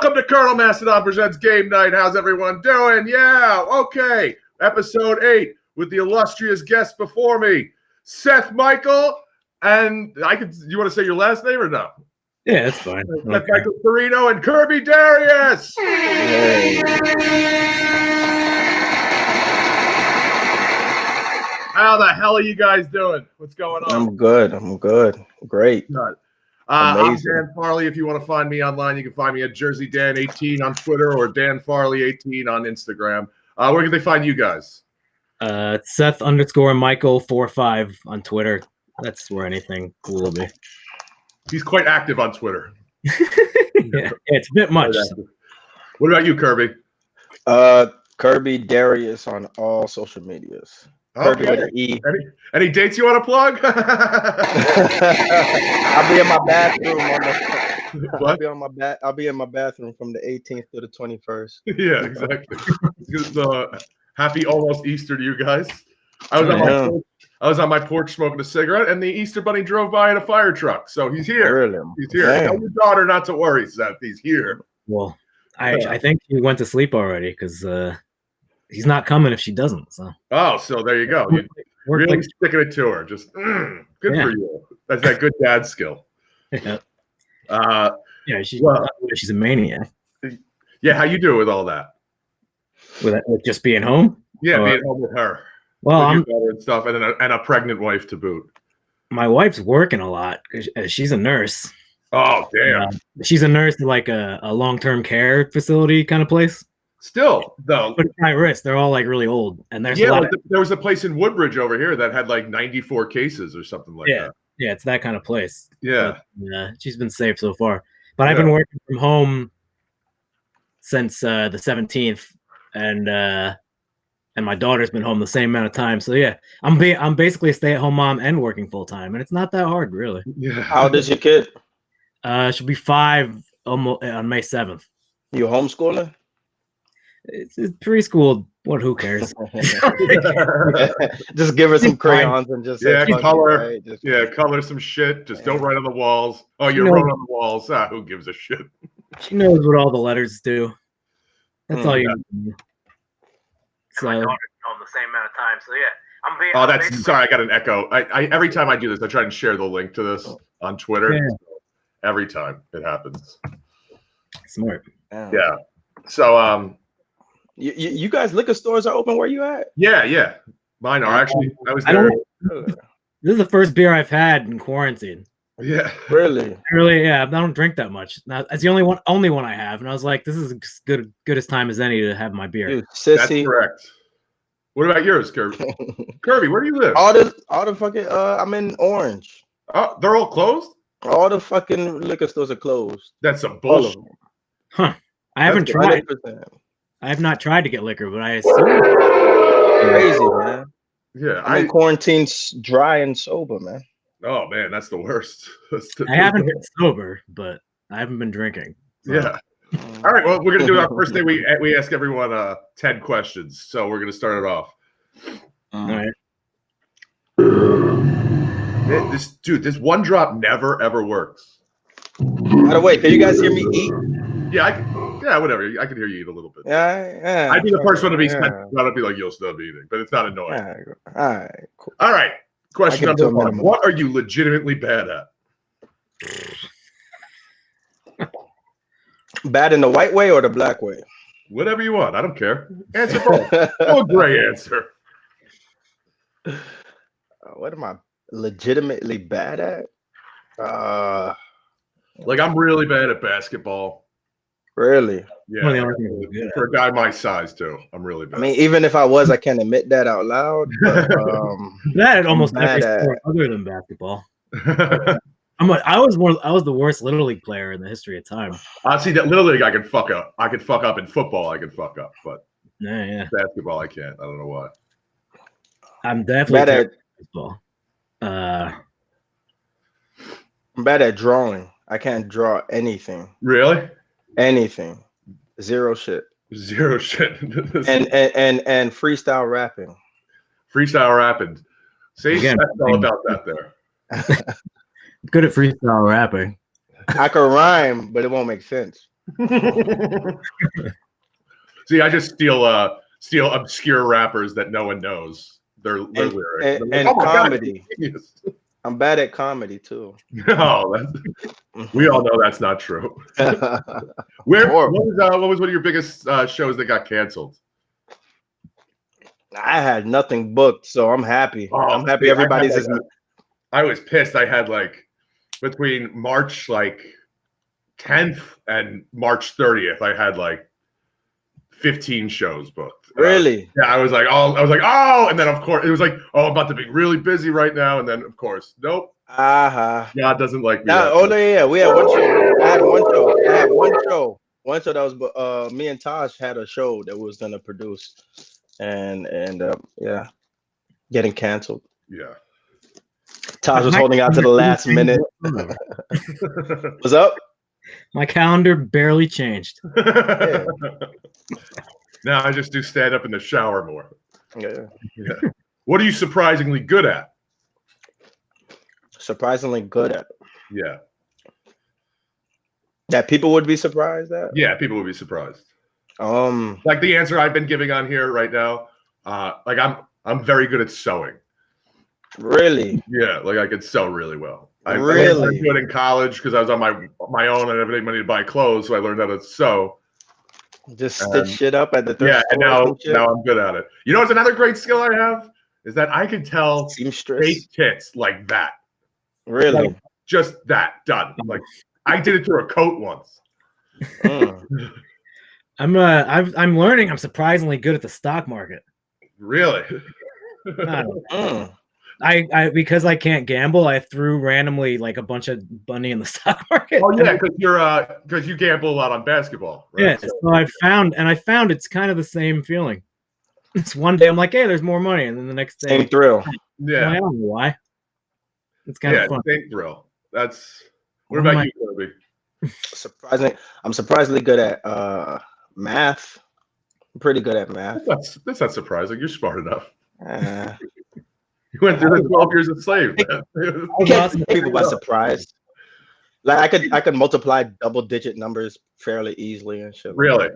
Welcome to Colonel Mastodon Presents Game Night. How's everyone doing? Yeah, okay. Episode 8 with the illustrious guests before me, Seth Michael, and you want to say your last name or no? Yeah, that's fine. Seth Michael Perino and Kerby Darius. Hey. How the hell are you guys doing? What's going on? I'm good. Great. Good. I'm Amazing. Dan Farley. If you want to find me online, you can find me at JerseyDan18 on Twitter or DanFarley18 on Instagram. Where can they find you guys? Seth_Michael45 on Twitter. That's where anything cool will be. He's quite active on Twitter. Yeah, it's a bit much. What about you, Kerby? Kerby Darius on all social medias. Okay. Kerby with an E. Any dates you want to plug? I'll be in my bathroom I'll be in my bathroom from the 18th to the 21st. Yeah, exactly. Happy almost Easter to you guys. I was on my porch smoking a cigarette, and the Easter Bunny drove by in a fire truck. So he's here. Really? He's here. Tell your daughter not to worry, Seth. He's here. Well, I think he went to sleep already because he's not coming if she doesn't. So. Oh, so there you go. You're really sticking it to her. Just good for you. That's that good dad skill. Yeah. She's a maniac. Yeah, how you do with all that? With just being home? Yeah, being home with her. Well, I'm and stuff, and a pregnant wife to boot. My wife's working a lot because she's a nurse. Oh, damn! She's a nurse in like a long-term care facility kind of place. Still, though, but high risk. They're all like really old, and there's there was a place in Woodbridge over here that had like 94 cases or something like that. Yeah, it's that kind of place. Yeah, she's been safe so far. But I've been working from home since the 17th, and my daughter's been home the same amount of time. So yeah, I'm basically a stay-at-home mom and working full time, and it's not that hard, really. Yeah. How old is your kid? She'll be 5 almost on May 7th. You homeschooling? It's preschool. What? Who cares? Just give her some crayons and just color. Color some shit. Just don't write on the walls. Oh, you wrote on the walls. Who gives a shit? She knows what all the letters do. That's all you need. So my daughter's home the same amount of time. So yeah, sorry. I got an echo. I every time I do this, I try and share the link to this on Twitter. Yeah. Every time it happens. Smart. Yeah. So you guys liquor stores are open where you at? Yeah. Mine are actually. I was there. This is the first beer I've had in quarantine. Yeah. Really? Yeah. I don't drink that much. That's the only one I have, and I was like, this is as good as time as any to have my beer. Dude, sissy. That's correct. What about yours, Kerby? Kerby, where do you live? All the fucking I'm in Orange. Oh, they're all closed? All the fucking liquor stores are closed. That's some bullshit. Huh. I haven't tried. 100%. I have not tried to get liquor, but I assume crazy, man. Yeah, I'm in quarantine, dry and sober, man. Oh man, that's the worst. I haven't been sober, but I haven't been drinking. So. Yeah. All right. Well, we're gonna do our first thing. We ask everyone 10 questions, so we're gonna start it off. All right. This one drop never ever works. By the way, can you guys hear me eat? Yeah, whatever. I can hear you eat a little bit. Yeah. I'd be the first one to be I'd be like, you'll stop eating, but it's not annoying. All right. Cool. All right. Question number 1. What are you legitimately bad at? Bad in the white way or the black way? Whatever you want. I don't care. Answer both. No gray answer. What am I legitimately bad at? Like I'm really bad at basketball. Really? Yeah. For a guy my size too, I'm really bad. I mean, even if I was, I can't admit that out loud. But, that at almost every sport other than basketball. I was the worst Little League player in the history of time. See that Little League I could fuck up. I could fuck up in football. I could fuck up, but basketball I can't. I don't know why. I'm definitely bad at baseball. I'm bad at drawing. I can't draw anything. Really? Anything. Zero shit. And freestyle rapping. Freestyle rapping. See, that's all about that there. Good at freestyle rapping. I can rhyme, but it won't make sense. See, I just steal obscure rappers that no one knows. Their lyrics. And Oh my comedy. God, I'm bad at comedy too. no, we all know that's not true. What was one of your biggest shows that got canceled? I had nothing booked, so I'm happy. I'm happy see, everybody's. I was pissed. I had like between March 10th and March 30th, I had like 15 shows booked. Really? I was like, oh, and then of course it was like, oh, I'm about to be really busy right now, and then of course, nope. God doesn't like me. Yeah, we had one show. I had one show. One show that was me and Taj had a show that we was gonna produce, and yeah, getting canceled. Yeah. Taj was holding out to the last minute. What's up? My calendar barely changed. Yeah. Now I just do stand up in the shower more. Yeah. What are you surprisingly good at? Surprisingly good at. Yeah. That people would be surprised at? Yeah, people would be surprised. Like the answer I've been giving on here right now, like I'm very good at sewing. Really? Yeah, like I could sew really well. I really learned it in college because I was on my own and I didn't have money to buy clothes, so I learned how to sew. Just stitch shit up at the thrift store. And now I'm good at it. You know what's another great skill I have? Is that I can tell fake tits like that. Really? Like, just that done. Like I did it through a coat once. I'm learning. I'm surprisingly good at the stock market. Really? I because I can't gamble, I threw randomly like a bunch of money in the stock market. Oh yeah, because you gamble a lot on basketball. Right? Yeah, so I found it's kind of the same feeling. It's one day I'm like, hey, there's more money, and then the next day, same thrill. Yeah, I don't know why. It's kind of fun. Same thrill. That's. What about you, Kerby? I'm surprisingly good at math. I'm pretty good at math. That's not surprising. You're smart enough. You went through the 12 years a slave. I can't take people by surprise. Like I could multiply double-digit numbers fairly easily and shit. Really?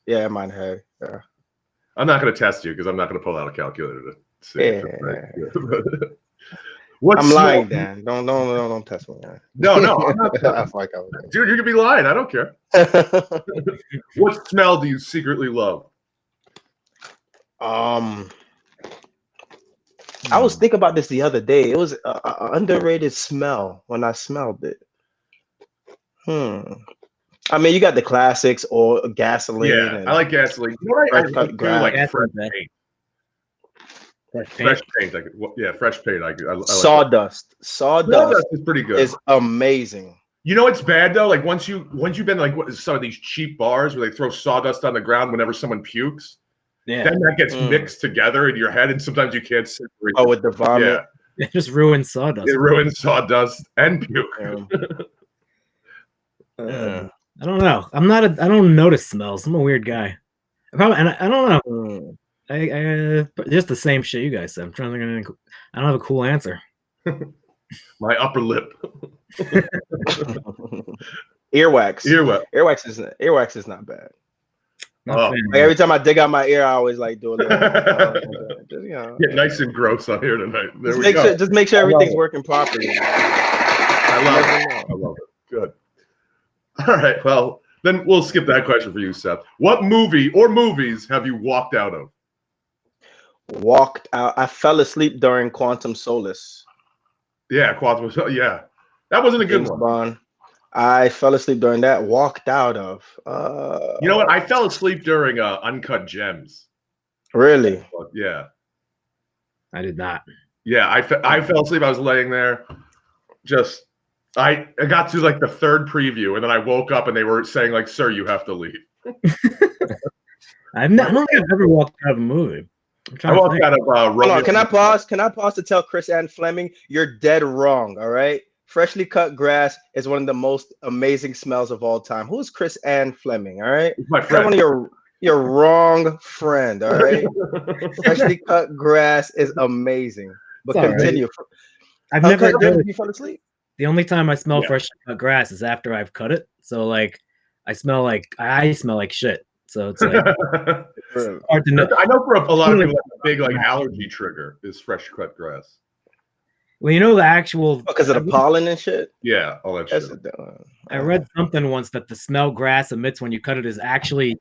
Yeah, in my head. Yeah. I'm not going to test you because I'm not going to pull out a calculator to see. Yeah. I'm lying, Dan. Don't test me. Man. No, I'm not. Dude, you could be lying. I don't care. What smell do you secretly love? I was thinking about this the other day. It was an underrated smell when I smelled it. I mean, you got the classics or gasoline. Yeah, I like gasoline. You know what I like fresh paint. Fresh paint. Fresh paint. I Sawdust. Sawdust is pretty good. It's amazing. You know what's bad though? Like once you've been like some of these cheap bars where they throw sawdust on the ground whenever someone pukes. Yeah. Then that gets mixed together in your head, and sometimes you can't separate. Oh, with the vomit. Yeah. It just ruins sawdust. It ruins sawdust and puke. I don't know. I don't notice smells. I'm a weird guy. I don't know. I just the same shit you guys said. I'm trying to think. I don't have a cool answer. My upper lip. Earwax. Earwax is not bad. Like every time I dig out my ear, I always like do a little. Get nice and gross on here tonight. Just make sure everything's working properly. I love it. Good. All right. Well, then we'll skip that question for you, Seth. What movie or movies have you walked out of? Walked out. I fell asleep during Quantum Solace. Yeah, Quantum. Yeah, that wasn't a good one. Bond. I fell asleep during that. Walked out of. You know what? I fell asleep during Uncut Gems. Really? Yeah. I did not. Yeah, I fell asleep. I was laying there. I got to like the third preview, and then I woke up, and they were saying like, "Sir, you have to leave." I don't think I've ever walked out of a movie. I walked out of. Hold on, can I pause? Can I pause to tell Chris Ann Fleming you're dead wrong? All right. Freshly cut grass is one of the most amazing smells of all time. Who's Chris Ann Fleming? All right, my friend. One of your wrong friend. All right, freshly cut grass is amazing. But continue. Right. I've never. You fell asleep. The only time I smell freshly cut grass is after I've cut it. So like, I smell like shit. So it's like Really. hard to know. I know for a lot of people, that's a big like allergy trigger is fresh cut grass. Well, you know the actual Because of the pollen and shit. Yeah, all that That's shit. I read something once that the smell grass emits when you cut it is actually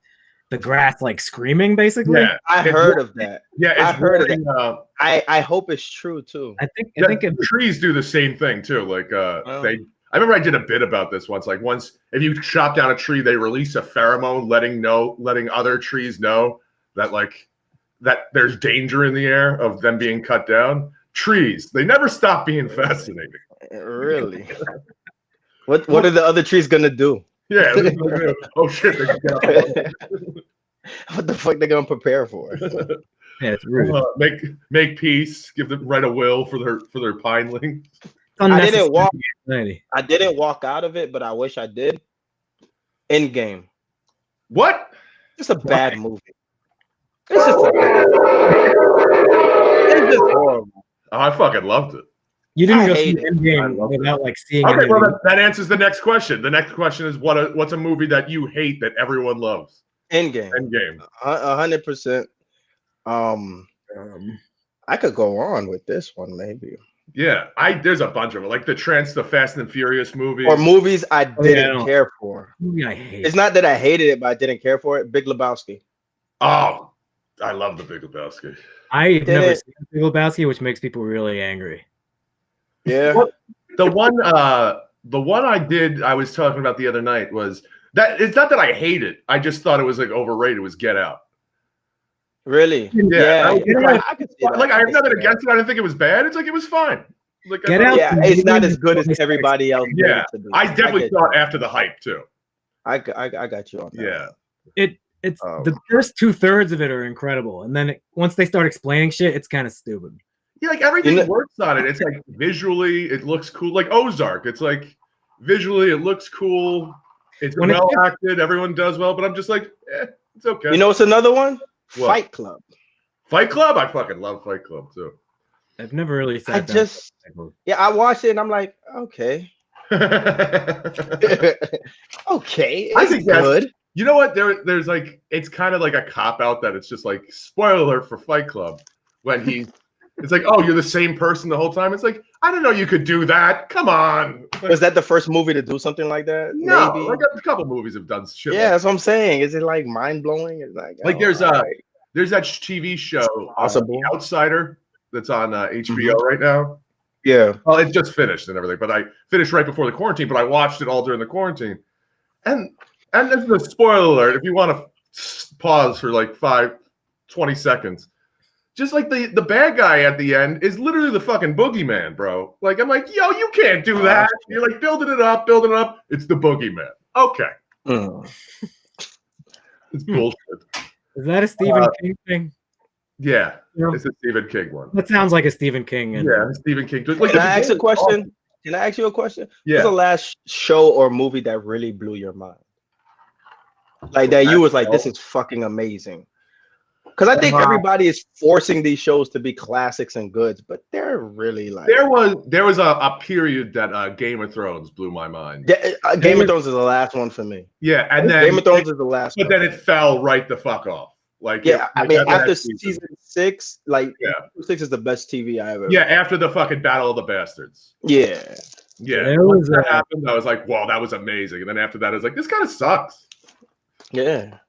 the grass like screaming, basically. Yeah, I heard of that. yeah, I it's heard of warning, that. I hope it's true too. I think trees do the same thing too. Like I remember I did a bit about this once. Like once if you chop down a tree, they release a pheromone letting other trees know that there's danger in the air of them being cut down. Trees, they never stop being fascinating. Really? What are the other trees gonna do? Yeah. Oh shit! They can get up. What the fuck they gonna prepare for? yeah, it's rude. Make peace. Give them write a will for their pineling. I didn't walk out of it, but I wish I did. Endgame. What? It's a bad movie. It's just horrible. Oh, I fucking loved it. You didn't go see Endgame without like seeing it. Okay, well that answers the next question. The next question is what's a movie that you hate that everyone loves? Endgame. 100%. I could go on with this one maybe. Yeah, there's a bunch of it, like the Fast and Furious movies, or movies I didn't care for. Movie I hate. It's not that I hated it, but I didn't care for it. Big Lebowski. Oh, I love the Big Lebowski. I've never seen Big Lebowski, which makes people really angry. Yeah. The one I was talking about the other night was that it's not that I hate it. I just thought it was like overrated. It was Get Out. Really? Yeah. I could see that. Like I have nothing against it. I didn't think it was bad. It's like it was fine. Like Get Out. Yeah, it's not as good as everybody else. Yeah, I definitely thought after the hype too. I got you on that. Yeah. It's the first 2/3 of it are incredible, and then once they start explaining shit, it's kind of stupid. Yeah, like everything works on it. It's like visually, it looks cool. Like Ozark, it's like visually, it looks cool. It's well acted. Everyone does well, but I'm just like, it's okay. You know, what's another one? What? Fight Club. Fight Club, I fucking love Fight Club too. I've never really sat down. I watched it and I'm like, okay, okay, I think good. You know what? There's like it's kind of like a cop out that it's just like spoiler alert for Fight Club when it's like, oh, you're the same person the whole time. It's like, I didn't know you could do that. Come on. Was that the first movie to do something like that? No, maybe. like a couple movies have done shit. Yeah, that's what I'm saying. Is it like mind blowing? It's like there's that TV show, The Outsider, that's on HBO right now. Yeah. Well, it just finished and everything, but I finished right before the quarantine. But I watched it all during the quarantine, and this is a spoiler alert. If you want to pause for like 20 seconds. Just like the bad guy at the end is literally the fucking boogeyman, bro. Like, I'm like, yo, you can't do that. You're like building it up. It's the boogeyman. Okay. It's bullshit. Is that a Stephen King thing? Yeah, it's a Stephen King one. That sounds like a Stephen King. Stephen King. Like, Can I ask a question? Can I ask you a question? Yeah. What's the last show or movie that really blew your mind? Like that you was like, this is fucking amazing. Because I think everybody is forcing these shows to be classics and goods, but they're really like there was a period that Game of Thrones blew my mind. Game of Thrones is the last one for me. Yeah, and then Game of Thrones is the last but then it fell right the fuck off. Like I mean after season 6, like 6 is the best TV I ever. Yeah, after the fucking Battle of the Bastards. Yeah. Once that happened, I was like, wow, that was amazing. And then after that, I was like, this kind of sucks. Yeah.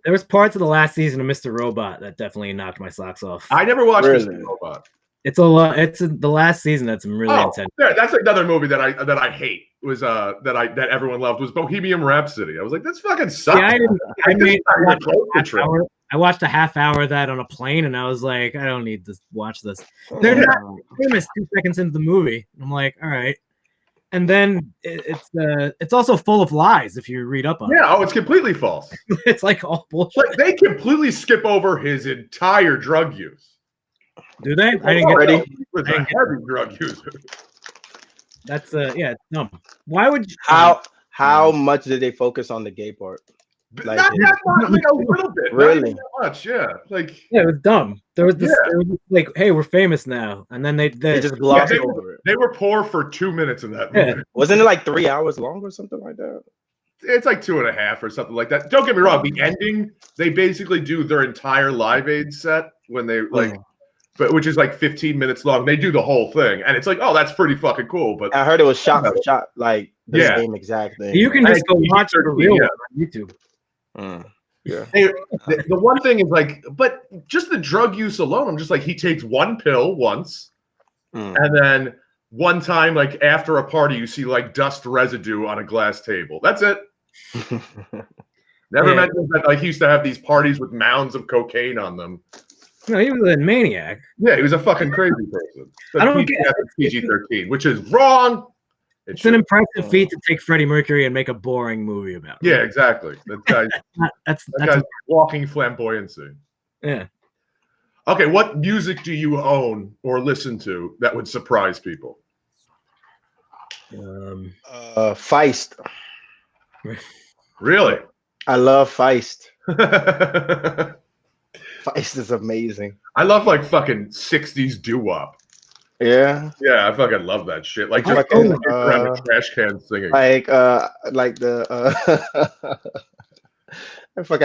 There was parts of the last season of Mr. Robot that definitely knocked my socks off. I never watched Mr. Robot. It's a lot. It's the last season that's really intense. Yeah, that's another movie that I hate. Was that everyone loved was Bohemian Rhapsody. I was like, that's fucking sucks. Yeah, I watched a half hour of that on a plane, and I was like, I don't need to watch this. They're not famous 2 seconds into the movie. I'm like, all right. And then it's also full of lies if you read up on it. Yeah, it's completely false. It's like all bullshit. Like they completely skip over his entire drug use. Do they? I didn't get ready. He was a heavy drug user. That's it's dumb. Why would you, how much did they focus on the gay part? Like, not that much, like a little bit. Really? Not that much, yeah. Like it was dumb. There was this it was like, hey, we're famous now, and then they just glossed over it. They were poor for 2 minutes in that movie. Wasn't it like 3 hours long or something like that? It's like 2.5 or something like that. Don't get me wrong. The ending, they basically do their entire Live Aid set when they like, but which is like 15 minutes long. They do the whole thing, and it's like, oh, that's pretty fucking cool. But I heard it was shot for shot, like the same exact thing. You can just go watch the real one on YouTube. Yeah. The one thing is like, but just the drug use alone, I'm just like, he takes one pill once, and then one time, like after a party, you see like dust residue on a glass table. That's it. Never mentioned that like he used to have these parties with mounds of cocaine on them. No, he was a maniac. Yeah, he was a fucking crazy person. But I don't get PG-13, which is wrong. It's an impressive feat to take Freddie Mercury and make a boring movie about him. Yeah, exactly. That's walking flamboyancy. Yeah. Okay, what music do you own or listen to that would surprise people? Feist. Really? I love Feist. Feist is amazing. I love like fucking 60s doo-wop. Yeah. Yeah, I fucking love that shit. Like just fucking, around a trash can singing. Like the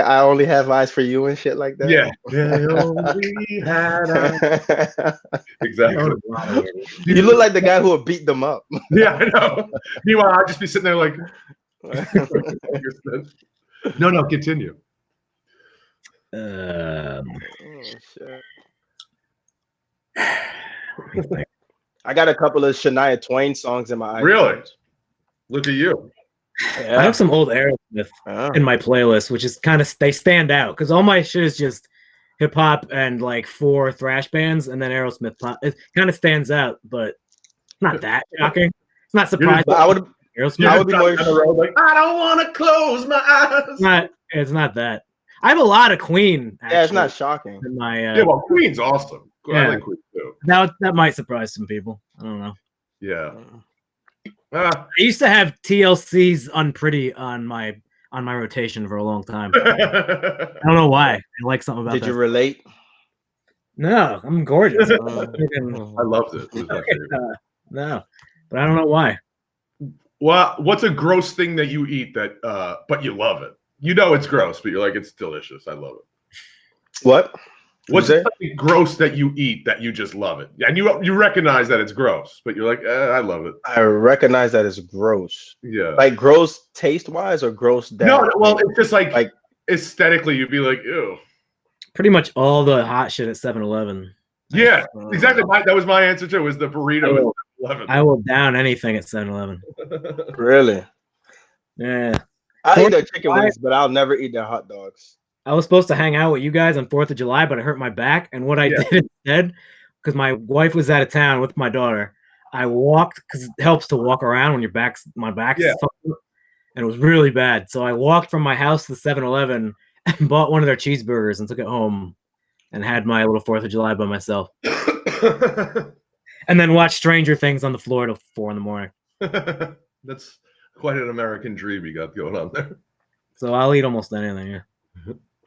I only have eyes for you and shit like that. Yeah. Exactly. You look like the guy who would beat them up. Yeah, I know. Meanwhile, I'd just be sitting there like No, continue. I got a couple of Shania Twain songs in my iPhone. Really? Look at you. Yeah. I have some old Aerosmith in my playlist, which is kind of, they stand out because all my shit is just hip hop and like 4 thrash bands, and then Aerosmith pop. It kind of stands out, but not that shocking. It's not surprising. I would be more like, I don't want to close my eyes. It's not that. I have a lot of Queen. Actually, yeah, it's not shocking. In my, yeah, well, Queen's awesome. Yeah. I like Queen too. That might surprise some people. I don't know. Yeah. I used to have TLC's Unpretty on my rotation for a long time. I don't know why. I like something about that. Did you relate? No, I'm gorgeous. I loved it. It was my favorite. No, but I don't know why. Well, what's a gross thing that you eat that, but you love it? You know it's gross, but you're like, it's delicious. I love it. What? What's something gross that you eat that you just love it? And you recognize that it's gross, but you're like, I love it. I recognize that it's gross. Yeah. Like gross taste wise or gross that? No, well, it's just like aesthetically, you'd be like, ew. Pretty much all the hot shit at 7-Eleven. Yeah, exactly. That was my answer too, was the burrito at 7-Eleven. I will down anything at 7-Eleven. Really? Yeah. I eat their chicken wings, but I'll never eat their hot dogs. I was supposed to hang out with you guys on 4th of July, but I hurt my back. And what I did instead, because my wife was out of town with my daughter, I walked, because it helps to walk around when my back's fucked up, and it was really bad. So I walked from my house to the 7-Eleven and bought one of their cheeseburgers and took it home and had my little 4th of July by myself. And then watched Stranger Things on the floor till 4 in the morning. That's quite an American dream you got going on there. So I'll eat almost anything, yeah.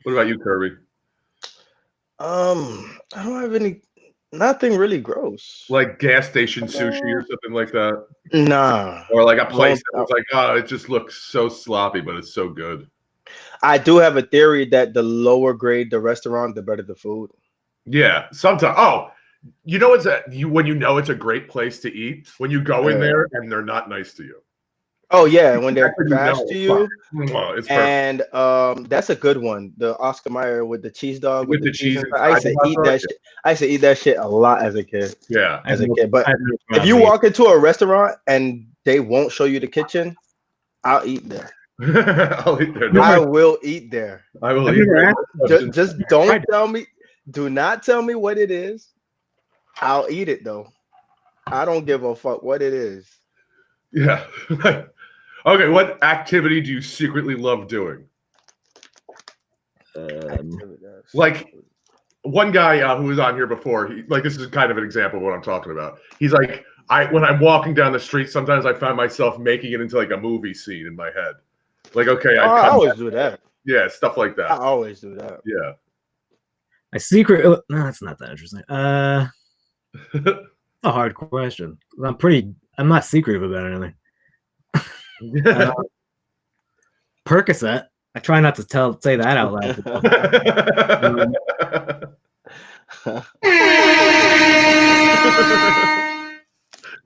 What about you, Kerby? I don't have nothing really gross. Like gas station sushi or something like that? Nah. Or like a place that was like, oh, it just looks so sloppy, but it's so good. I do have a theory that the lower grade the restaurant, the better the food. Yeah, sometimes. Oh, you know when you know it's a great place to eat? When you go in there and they're not nice to you. Oh yeah, when they're trash to you. It's and that's a good one. The Oscar Mayer with the cheese dog with the cheese. I used to eat that shit. I used to eat that shit a lot as a kid. Yeah, as a kid. But if you walk into a restaurant and they won't show you the kitchen, I'll eat there. I'll eat there. I will eat there. I will eat there. Just don't tell me. Do not tell me what it is. I'll eat it though. I don't give a fuck what it is. Yeah. Okay, what activity do you secretly love doing? Like one guy who was on here before, this is kind of an example of what I'm talking about. He's like, when I'm walking down the street, sometimes I find myself making it into like a movie scene in my head. Like, okay, I always do that. Yeah, stuff like that. I always do that. Yeah. No, that's not that interesting. That's a hard question. I'm not secretive about anything. Percocet. I try not to say that out loud.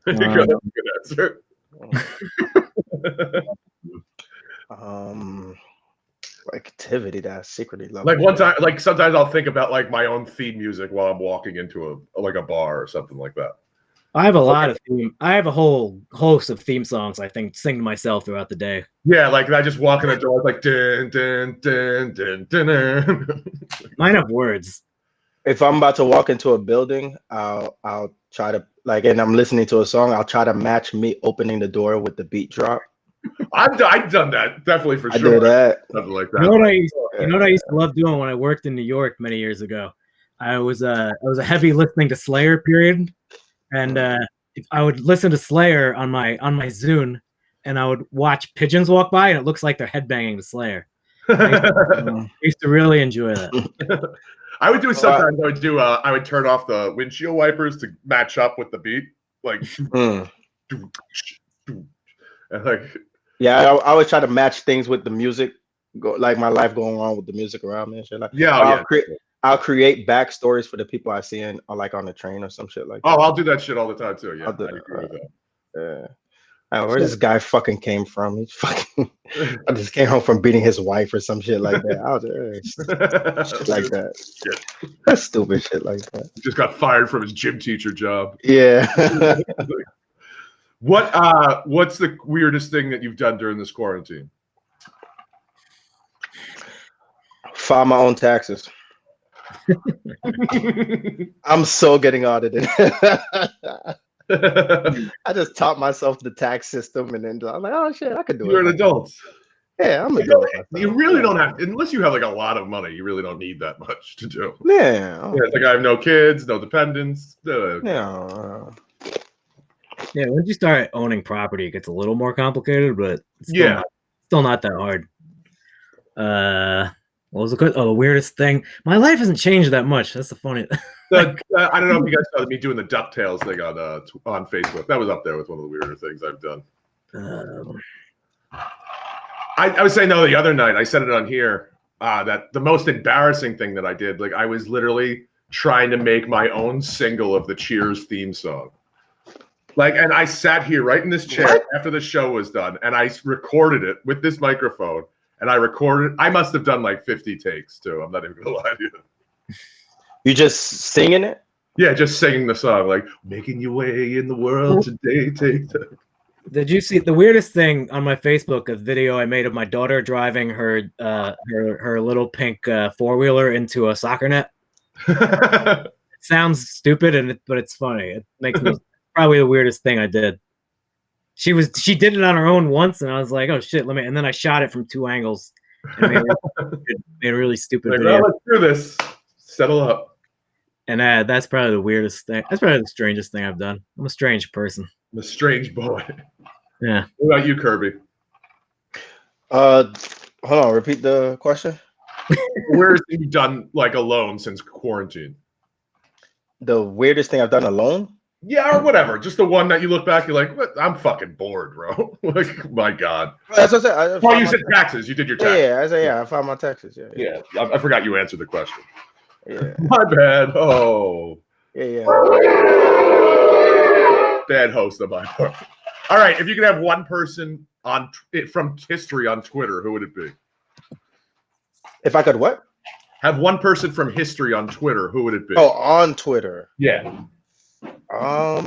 There you go. That's a good answer. Activity that I secretly love. Like one time, like sometimes I'll think about like my own theme music while I'm walking into a bar or something like that. I have a lot of I have a whole host of theme songs I sing to myself throughout the day. Yeah, like I just walk in the door, it's like dun dun dun dun dun dun. Mine have words. If I'm about to walk into a building, I'll try to and I'm listening to a song, I'll try to match me opening the door with the beat drop. I've done that definitely for sure. I do that. Something like that. You know what I used to love doing when I worked in New York many years ago? I was a heavy listening to Slayer period, and I would listen to Slayer on my Zune, and I would watch pigeons walk by, and it looks like they're headbanging to Slayer. I used to really enjoy that. I would do sometimes. I would turn off the windshield wipers to match up with the beat, like. And like. Yeah, I always try to match things with the music, like my life going on with the music around me and shit. Like, I'll create backstories for the people I see on the train or some shit like that. Oh, I'll do that shit all the time too. Yeah, I agree with that. Yeah. Where this guy fucking came from? He fucking I just came home from beating his wife or some shit like that. I was shit like that. Yeah. That's stupid shit like that. He just got fired from his gym teacher job. Yeah. What's the weirdest thing that you've done during this quarantine? File my own taxes. I'm so getting audited. I just taught myself the tax system, and then I'm like, oh shit, I could do it. You're an adult. Yeah, I'm an adult. You really don't have, unless you have like a lot of money, you really don't need that much to do. Yeah. It's like I have no kids, no dependents. Yeah. Yeah, once you start owning property, it gets a little more complicated, but it's still not that hard. What was the weirdest thing? My life hasn't changed that much. That's the funny. I don't know if you guys saw me doing the DuckTales thing on Facebook. That was up there with one of the weirder things I've done. I was saying the other night. I said it on here that the most embarrassing thing that I did, like I was literally trying to make my own single of the Cheers theme song. And I sat here right in this chair after the show was done, and I recorded it with this microphone, and I must have done like 50 takes too. I'm not even gonna lie to you. You just singing it? Yeah, just singing the song, like making your way in the world today. Did you see the weirdest thing on my Facebook? A video I made of my daughter driving her little pink 4-wheeler into a soccer net. It sounds stupid, but it's funny. It makes me probably the weirdest thing I did. She did it on her own once, and I was like, oh shit, and then I shot it from 2 angles. And made a really stupid video. Well, let's do this. Settle up. And that's probably the weirdest thing. That's probably the strangest thing I've done. I'm a strange person. I'm a strange boy. Yeah. What about you, Kerby? Hold on. Repeat the question. Where have you done like alone since quarantine? The weirdest thing I've done alone? Yeah, or whatever. Just the one that you look back, you're like, what? I'm fucking bored, bro. Like, my God. That's what I said. You said taxes. You did your taxes. Yeah, I said, I filed my taxes. Yeah. I forgot you answered the question. Yeah. My bad. Oh. Yeah. Bad host on my part. All right. If you could have one person from history on Twitter, who would it be? If I could what? Have one person from history on Twitter, who would it be? Oh, on Twitter. Yeah. I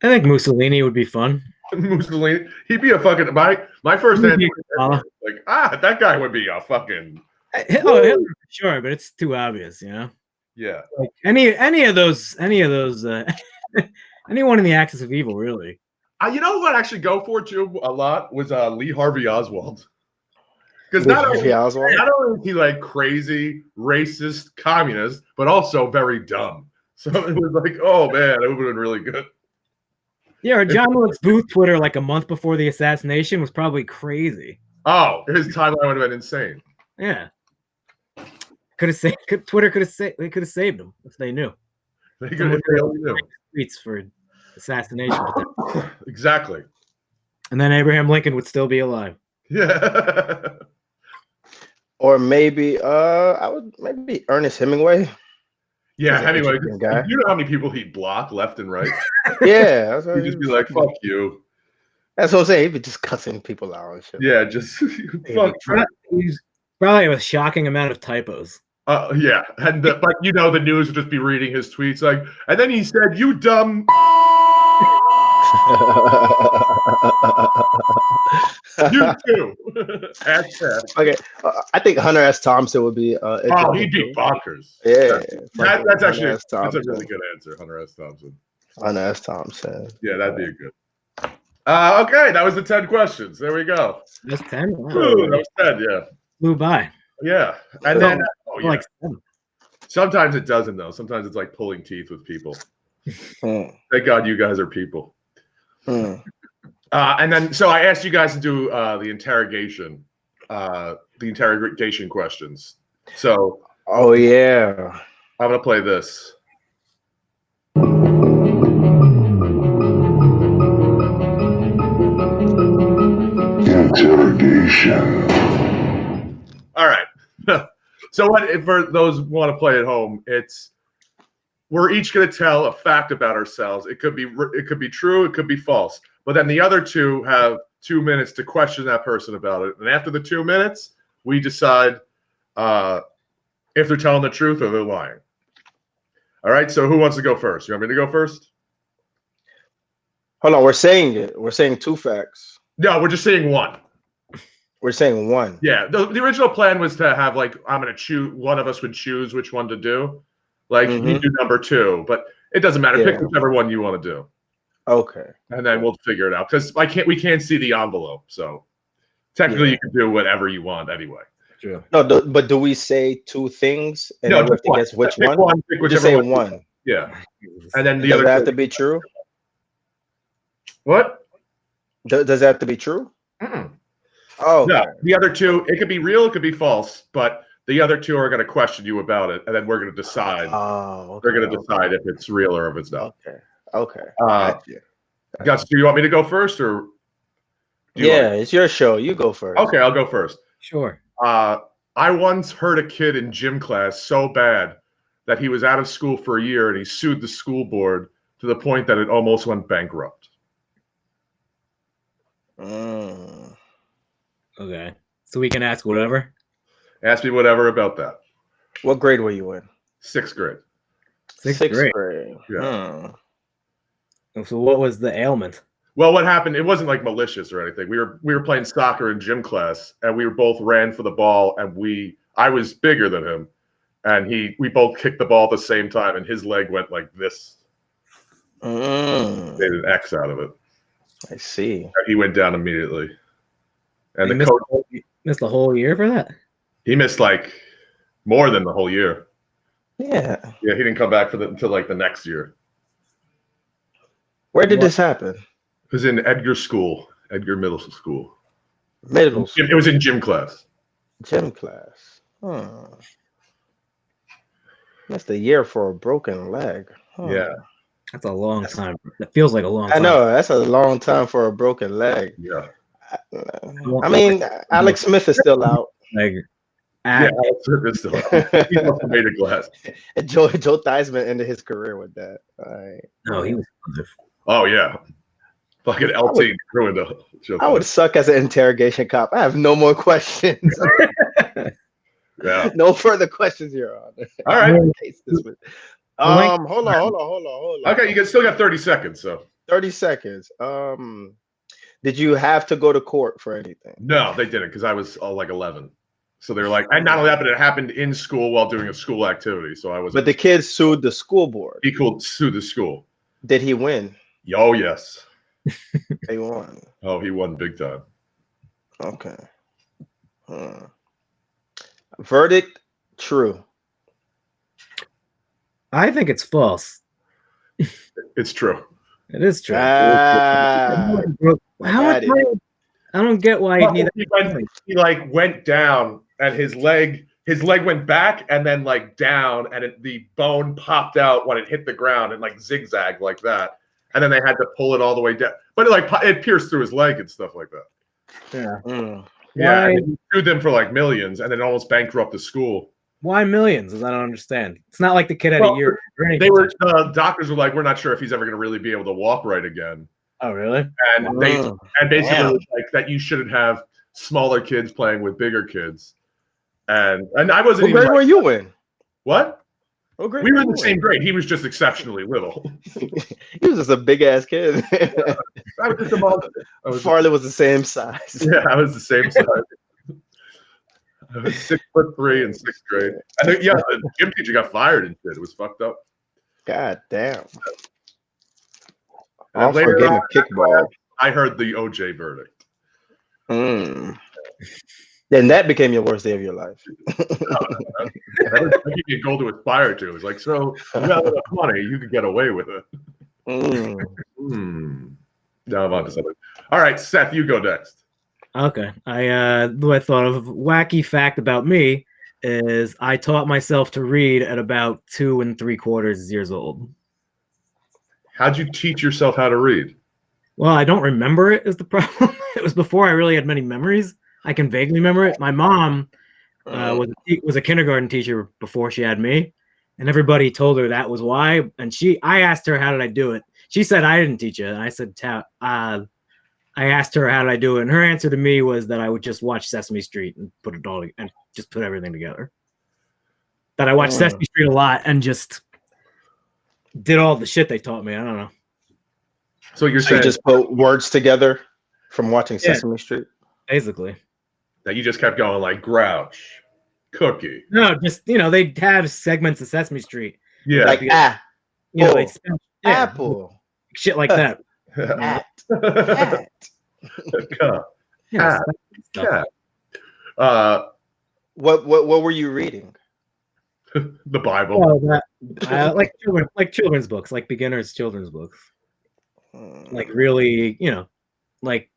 think Mussolini would be fun. Mussolini, he'd be a fucking my first answer. Like that guy would be a fucking. Oh, sure, but it's too obvious, you know. Yeah. Like any of those, anyone in the axis of evil, really. You know what? I actually go for too a lot was Lee Harvey Oswald. Because not only is he like crazy, racist, communist, but also very dumb. So it was like, oh man, it would have been really good. Yeah, or John Wilkes Booth Twitter like a month before the assassination was probably crazy. Oh, his timeline would have been insane. Yeah. Twitter could have saved him if they knew. They could have knew. Tweets for assassination. Exactly. And then Abraham Lincoln would still be alive. Yeah. Or maybe I would maybe Ernest Hemingway. Yeah, He's an Hemingway. interesting guy. You know how many people he'd block left and right? Yeah, He'd just be like, "Fuck you." That's what I'm saying. He'd be just cussing people out and shit. Yeah, just fuck. He's probably with a shocking amount of typos. Yeah, and but the news would just be reading his tweets like, and then he said, "You dumb." You too. Okay, I think Hunter S. Thompson would be. He'd be bonkers. Yeah, that's actually that's a really good answer, Hunter S. Thompson. Hunter S. Thompson. Yeah, that'd be a good. Okay, that was the 10 questions. There we go. That's 10. Wow. Ooh, that was 10. Yeah. Flew by. Yeah, and then like 7. Sometimes it doesn't though. Sometimes it's like pulling teeth with people. Thank God you guys are people. And then, so I asked you guys to do the interrogation questions. So, oh yeah, I'm gonna play this. Interrogation. All right. So, for those who want to play at home, we're each going to tell a fact about ourselves. It could be true, it could be false. But then the other two have 2 minutes to question that person about it. And after the 2 minutes, we decide if they're telling the truth or they're lying. All right. So who wants to go first? You want me to go first? Hold on. We're saying it. We're saying 2 facts. No, we're just saying one. We're saying 1. Yeah. The original plan was to have I'm going to choose. One of us would choose which one to do. You do number 2, but it doesn't matter. Yeah. Pick whichever one you want to do. Okay. And then we'll figure it out because we can't see the envelope. So technically you can do whatever you want anyway. True. No, but do we say 2 things and no, we have to guess which pick one? Pick Just say one. Yeah. And then the does other it have to be true? What? Does it have to be true? Oh, no. The other 2, it could be real, it could be false, but the other 2 are going to question you about it, and then we're going to decide. Oh, okay, they're going to decide if it's real or if it's not. Okay. Gotcha. Do you want me to go first, or? It's your show. You go first. Okay, I'll go first. Sure. I once hurt a kid in gym class so bad that he was out of school for a year, and he sued the school board to the point that it almost went bankrupt. Okay. So we can ask whatever? Ask me whatever about that. What grade were you in? 6th grade. Sixth grade. Yeah. So what was the ailment? Well, what happened, it wasn't malicious or anything. We were playing soccer in gym class, and we both ran for the ball, and I was bigger than him, and we both kicked the ball at the same time, and his leg went like this. Made an X out of it. I see. And he went down immediately. And the coach missed the whole year for that? He missed more than the whole year. Yeah. Yeah, he didn't come back until the next year. Where did this happen? It was in Edgar Middle School. Middle school. It was in gym class. Gym class. That's the year for a broken leg. Yeah. That's a long time. That feels like a long time. I know. That's a long time for a broken leg. Yeah. I mean, Alex Smith is still out. Yeah, Alex Smith is still out. He must have made a glass. Joe Theismann ended his career with that. No, he was. Oh, yeah. Fucking LT ruined a Joe. I would suck as an interrogation cop. I have no more questions. Yeah. No further questions, Your Honor. All right. Hold on. Okay, you still got 30 seconds. So 30 seconds. Did you have to go to court for anything? No, they didn't because I was 11. So they were like, and not only that, but it happened in school while doing a school activity. So I was. But the kid sued the school board. He sued the school. Did he win? Oh, yes. He won. Oh, he won big time. Okay. Verdict: true. I think it's false. It's true. It is true. I don't get why he went down and his leg went back and then down and the bone popped out when it hit the ground and zigzagged like that. and then they had to pull it all the way down. But it pierced through his leg and stuff like that. Yeah. Yeah, and he sued them for like millions, and then almost bankrupt the school. Why millions? I don't understand. It's not like the kid had a year. They were doctors were like, we're not sure if he's ever going to really be able to walk right again. Oh, really? And basically like that you shouldn't have smaller kids playing with bigger kids. And I wasn't even. What grade were you in? What? What grade we were in the same grade. He was just exceptionally little. He was just a big ass kid. I was just a monster. Farley was the same size. Yeah, I was the same size. I was 6'3" in 6th grade. I think the gym teacher got fired and shit. It was fucked up. God damn. And later on, kickball. I heard the OJ verdict. Then that became your worst day of your life. That was making me a goal to aspire to. It was like, so you got enough money, you could get away with it. Now I'm on to something. All right, Seth, you go next. Okay. I thought of a wacky fact about me is I taught myself to read at about 2 3/4 years old. How'd you teach yourself how to read? Well, I don't remember it is the problem. It was before I really had many memories. I can vaguely remember it. My mom was a kindergarten teacher before she had me, and everybody told her that was why. And I asked her, how did I do it? She said, I didn't teach you. And I said, I asked her, how did I do it? And her answer to me was that I would just watch Sesame Street and put it all and just put everything together. That I watched Sesame Street a lot and just did all the shit they taught me. I don't know. So you're saying you just put words together from watching Sesame Street? Basically. That you just kept going like Grouch, Cookie. No, just, they'd have segments of Sesame Street. Yeah. Like they'd spell, apple. Shit like that. Cat. Cat. What were you reading? The Bible. Like children's books, like beginners children's books. Like really, like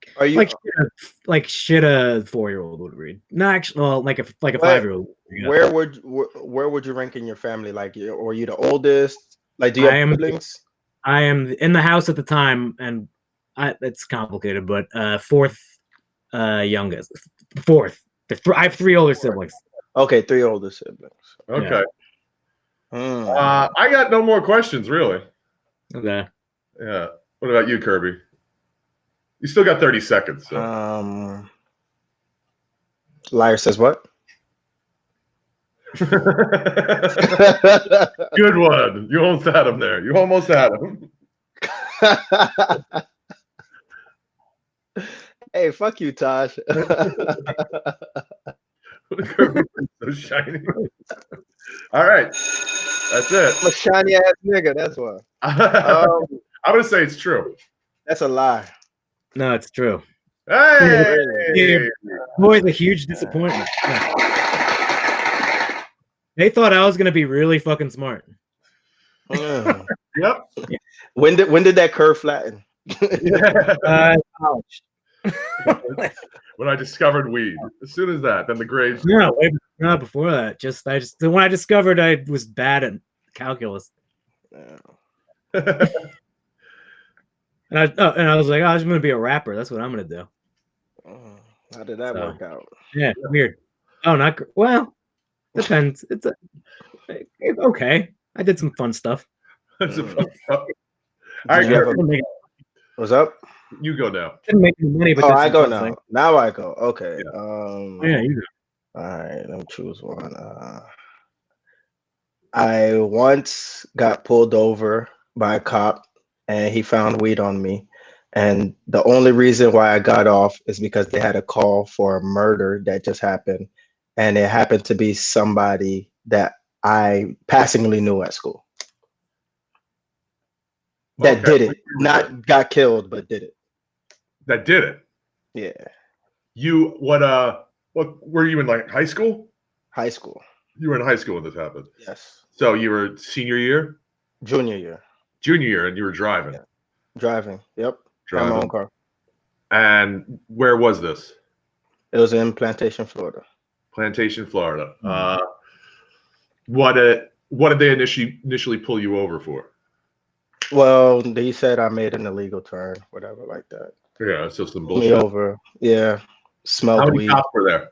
shit a 4-year-old would read. No, actually, well, like a 5-year-old. Where would you rank in your family? Like, were you the oldest? Like, do you have siblings? I am in the house at the time, and it's complicated, but 4th youngest. 4th. I have 3 older siblings. Okay, 3 older siblings. Okay. Yeah. I got no more questions, really. Okay. Yeah. What about you, Kerby? You still got 30 seconds. So. Liar says what? Good one. You almost had him there. You almost had him. Hey, fuck you, Tosh. So shiny. All right. That's it. I'm a shiny ass nigga. That's why. I'm going to say it's true. That's a lie. No, it's true. Hey! Boy, a huge disappointment. They thought I was going to be really fucking smart. Yep. When did that curve flatten? College. When I discovered weed. As soon as that, then the grades. No, before that. When I discovered I was bad at calculus. And I was like, I'm just going to be a rapper. That's what I'm going to do. How did that work out? Yeah, weird. Oh, well, depends. It's okay. I did some fun stuff. All right, what's up? You go now. Didn't make any money, but I go now. Thing. Now I go. Okay. Yeah, you go. All right, let me choose one. I once got pulled over by a cop, and he found weed on me. And the only reason why I got off is because they had a call for a murder that just happened. And it happened to be somebody that I passingly knew at school. That did it. Not got killed, but did it. That did it? Yeah. What were you in, like high school? High school. You were in high school when this happened? Yes. So you were senior year? Junior year. Junior year, and you were driving? Yeah. Driving, yep. Driving. My own car. And where was this? It was in Plantation, Florida. Plantation, Florida. What did they initially pull you over for? Well, they said I made an illegal turn, whatever, like that. Yeah, so some Pulled me bullshit. over. Yeah, How smelled many weed. cops were there?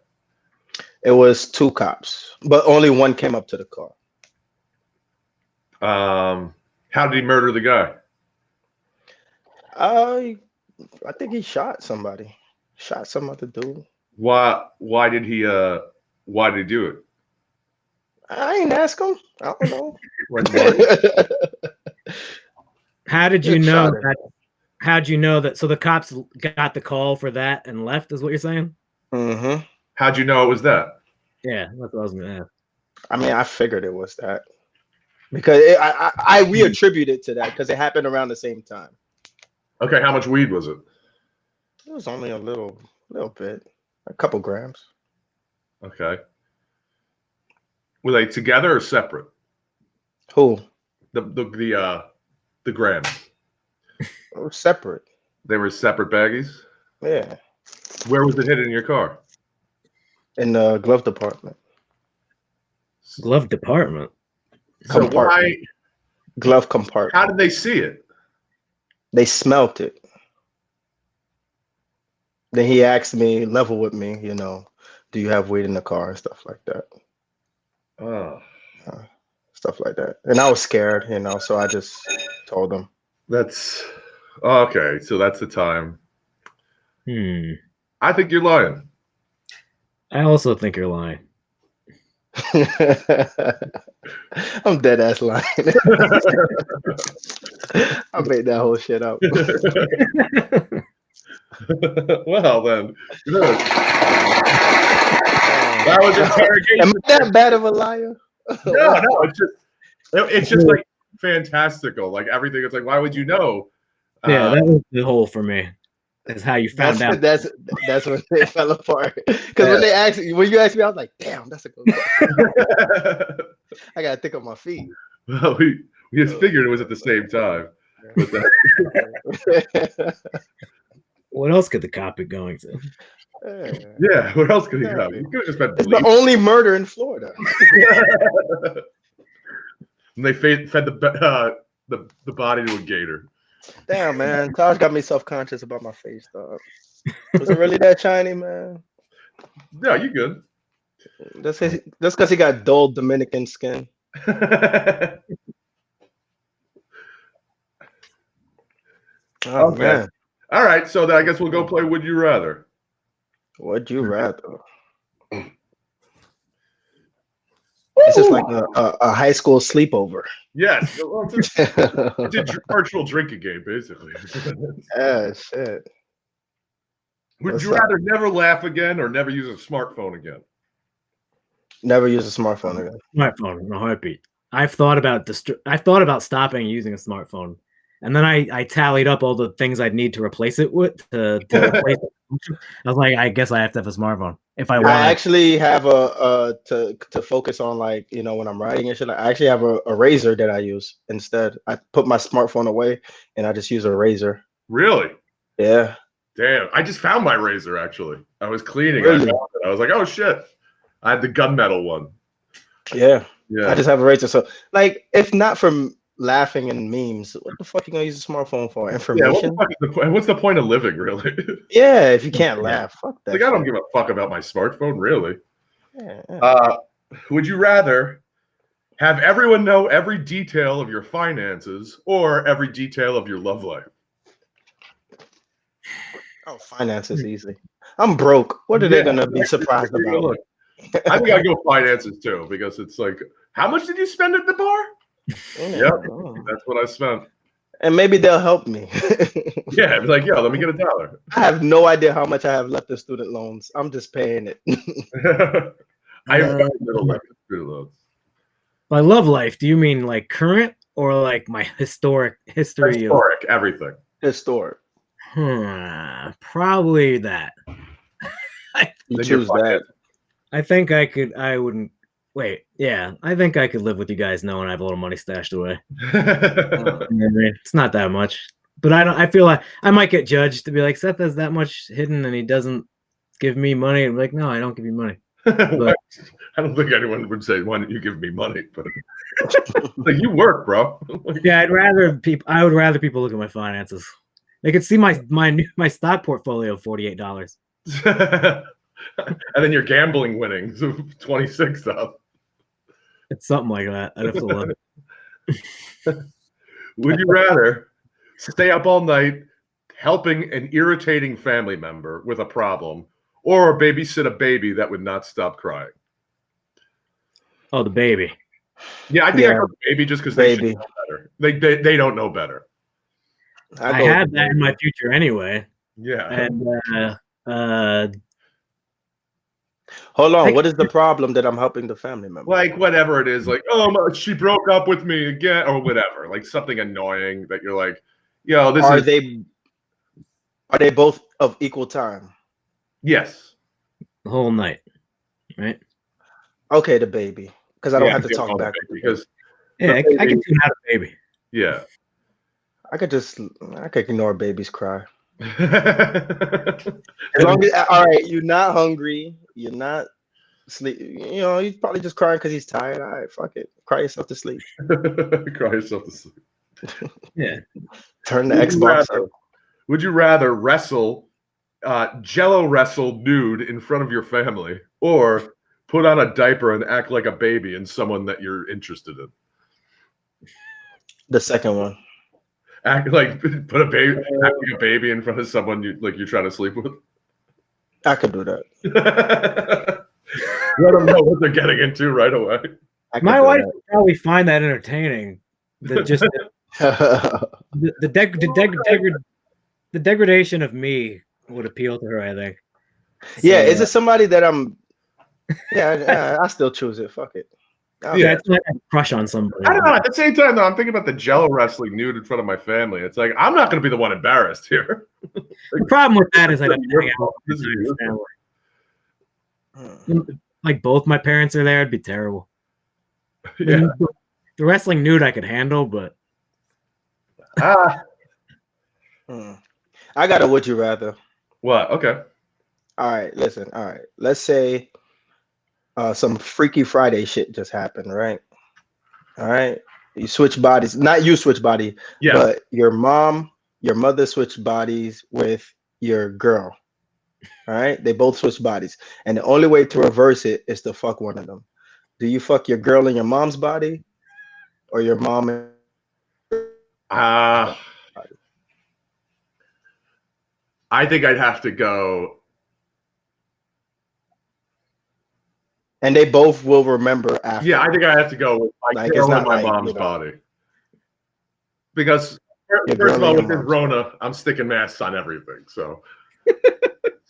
It was 2 cops, but only one came up to the car. How did he murder the guy? I think he shot somebody. Shot some other dude. Why did he do it? I ain't ask him. I don't know. How did you Just know shot him. that? How'd you know that? So the cops got the call for that and left, is what you're saying? Mm-hmm. How'd you know it was that? Yeah, that's what I was gonna ask. I mean, I figured it was that because we attribute it to that because it happened around the same time. Okay, how much weed was it? It was only a little bit, a couple grams. Okay. Were they together or separate? Who? The grams. It was separate. They were separate baggies? Yeah, Where was it hidden in your car? in the glove department. Glove department. So Compartment. Glove compartment. how did they see it? They smelt it. Then he asked me, level with me, do you have weed in the car and stuff like that. Oh, Stuff like that. And I was scared, so I just told him. that's okay. So that's the time. I think you're lying. I also think you're lying. I'm dead ass lying. I made that whole shit up. Well then, good. That was interrogation. Am I that bad of a liar? No, it's just like fantastical. Like everything. It's like, why would you know? Yeah, that was the whole for me. Is how you found out. That's when they fell apart. Because when you asked me, I was like, damn, that's a good question. I gotta think on my feet. Well, we just figured it was at the same time. But What else could the cop be going to? Yeah, what else could he have? He could have just been It's the only murder in Florida. And they fed the body to a gator. Damn, man. Taj got me self-conscious about my face, dog. Was it really that shiny, man? No, you good. That's because he got dull Dominican skin. Okay. Man. All right, so then I guess we'll go play Would You Rather. Would you rather? This is like a high school sleepover. Yes, well, it's a virtual drinking game, basically. Shit. Would you rather never laugh again or never use a smartphone again? Never use a smartphone again. Smartphone in a heartbeat. I've thought about stopping using a smartphone, and then I tallied up all the things I'd need to replace it with to replace it. I was like, I guess I have to have a smartphone if I want. I actually have to focus on, like, when I'm writing and shit. I actually have a razor that I use instead. I put my smartphone away and I just use a razor. Really? Yeah. Damn, I just found my razor, actually. I was cleaning. Really? I was like, oh shit. I had the gunmetal one. Yeah. Yeah. I just have a razor. So, like, if not from laughing and memes, what the fuck you gonna use a smartphone for? Information? Yeah, what's the point of living, really? Yeah, if you can't laugh, fuck that. Like, I don't give a fuck about my smartphone, really. Yeah. Would you rather have everyone know every detail of your finances or every detail of your love life? Oh, finances easy. I'm broke. What are they gonna be surprised about? Look, I think I'd go finances too, because it's like, how much did you spend at the bar? Yep, that's what I spent. And maybe they'll help me. Yeah, it's like, yo, let me get $1. I have no idea how much I have left in student loans. I'm just paying it. I have very little left in student loans. By love life, do you mean like current or like my history? Historic, everything. Historic. Probably that. You choose that. I think I could. I wouldn't. Wait, yeah, I think I could live with you guys knowing I have a little money stashed away. It's not that much, but I feel like I might get judged to be like, Seth has that much hidden and he doesn't give me money. I'm like, no, I don't give you money. But I don't think anyone would say, "Why don't you give me money?" But like, you work, bro. yeah, I would rather people look at my finances. They could see my stock portfolio of $48. And then your gambling winnings of 26,000. It's something like that. I'd have to look. Would you rather stay up all night helping an irritating family member with a problem, or babysit a baby that would not stop crying? Oh, the baby. Yeah, I think I go with baby just because they should Baby. know better. They don't know better. I have that in my future anyway. Yeah. And Hold on. What is the problem that I'm helping the family member? Like whatever it is, like, oh, she broke up with me again, or whatever, like something annoying that you're like, yo, this Are is. Are they both of equal time? Yes. the whole night, right? Okay, the baby, because I don't have to talk back. Because Yeah, I can tune out a baby. yeah, I could ignore babies cry. as As long as all right, you're not hungry, you're not sleep. You know, he's probably just crying because he's tired. All right, fuck it, cry yourself to sleep. cry yourself to sleep. Yeah. Turn the Xbox up. Would you rather Jello wrestle nude in front of your family, or put on a diaper and act like a baby in someone that you're interested in? The second one. Act like act like a baby in front of someone you're trying to sleep with. I could do that. Let them know what they're getting into right away. My wife would probably find that entertaining. The degradation of me would appeal to her, I think. So, yeah, is it somebody that I'm? Yeah, I still choose it. Fuck it. Yeah, it's like a crush on somebody. I don't know. At the same time, though, I'm thinking about the Jello wrestling nude in front of my family. It's like I'm not going to be the one embarrassed here. The problem with that is I don't hang out with family. Like both my parents are there, it'd be terrible. Yeah. The wrestling nude I could handle, but I got a would you rather. What? Okay. All right, listen. All right, let's say some Freaky Friday shit just happened, right? All right, you switch bodies. Not you switch body, but your mother switched bodies with your girl. All right, they both switch bodies, and the only way to reverse it is to fuck one of them. Do you fuck your girl in your mom's body, or your mom in I think I'd have to go. And they both will remember after. Yeah, I think I have to go with my girl in my mom's body. Because first of all, with this Rona, I'm sticking masks on everything. So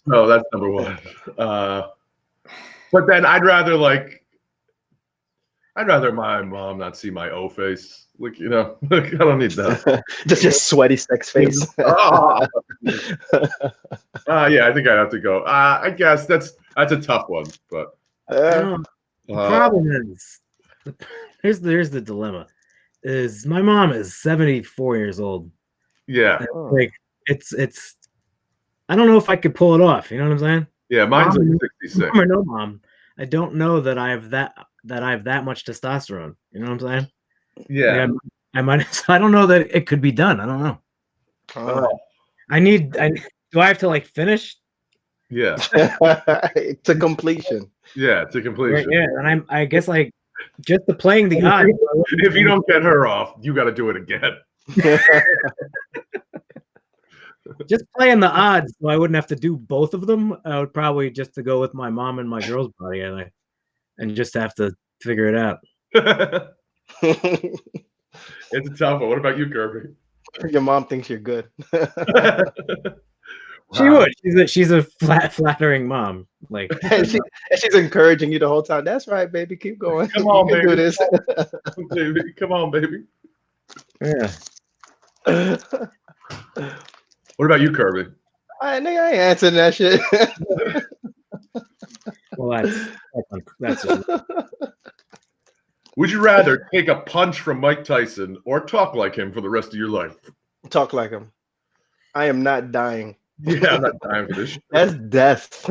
that's number one. But then I'd rather my mom not see my O face. Like, I don't need that. Just your sweaty sex face. Yeah, I think I'd have to go. I guess that's a tough one, but the problem is here's the dilemma. Is my mom is 74 years old. Yeah. Like it's I don't know if I could pull it off. You know what I'm saying? Yeah, mine's like 66. Mom or no mom, I don't know that I have that much testosterone. You know what I'm saying? Yeah. I might. I don't know that it could be done. I don't know. Do I have to finish? Yeah. To completion. Yeah, to completion. Right, yeah, and I guess just the playing the odds. If you don't get her off, you got to do it again. Just playing the odds, so I wouldn't have to do both of them. I would probably just to go with my mom and my girl's body, and just have to figure it out. It's a tough one. What about you, Kerby? Your mom thinks you're good. She would. She's a flattering mom. And she's encouraging you the whole time. That's right, baby. Keep going. Come on, baby. Do this. Baby. Come on, baby. Yeah. What about you, Kerby? I ain't answering that shit. Well, that's just... Would you rather take a punch from Mike Tyson or talk like him for the rest of your life? Talk like him. I am not dying. Yeah, I'm not dying for this shit. That's death.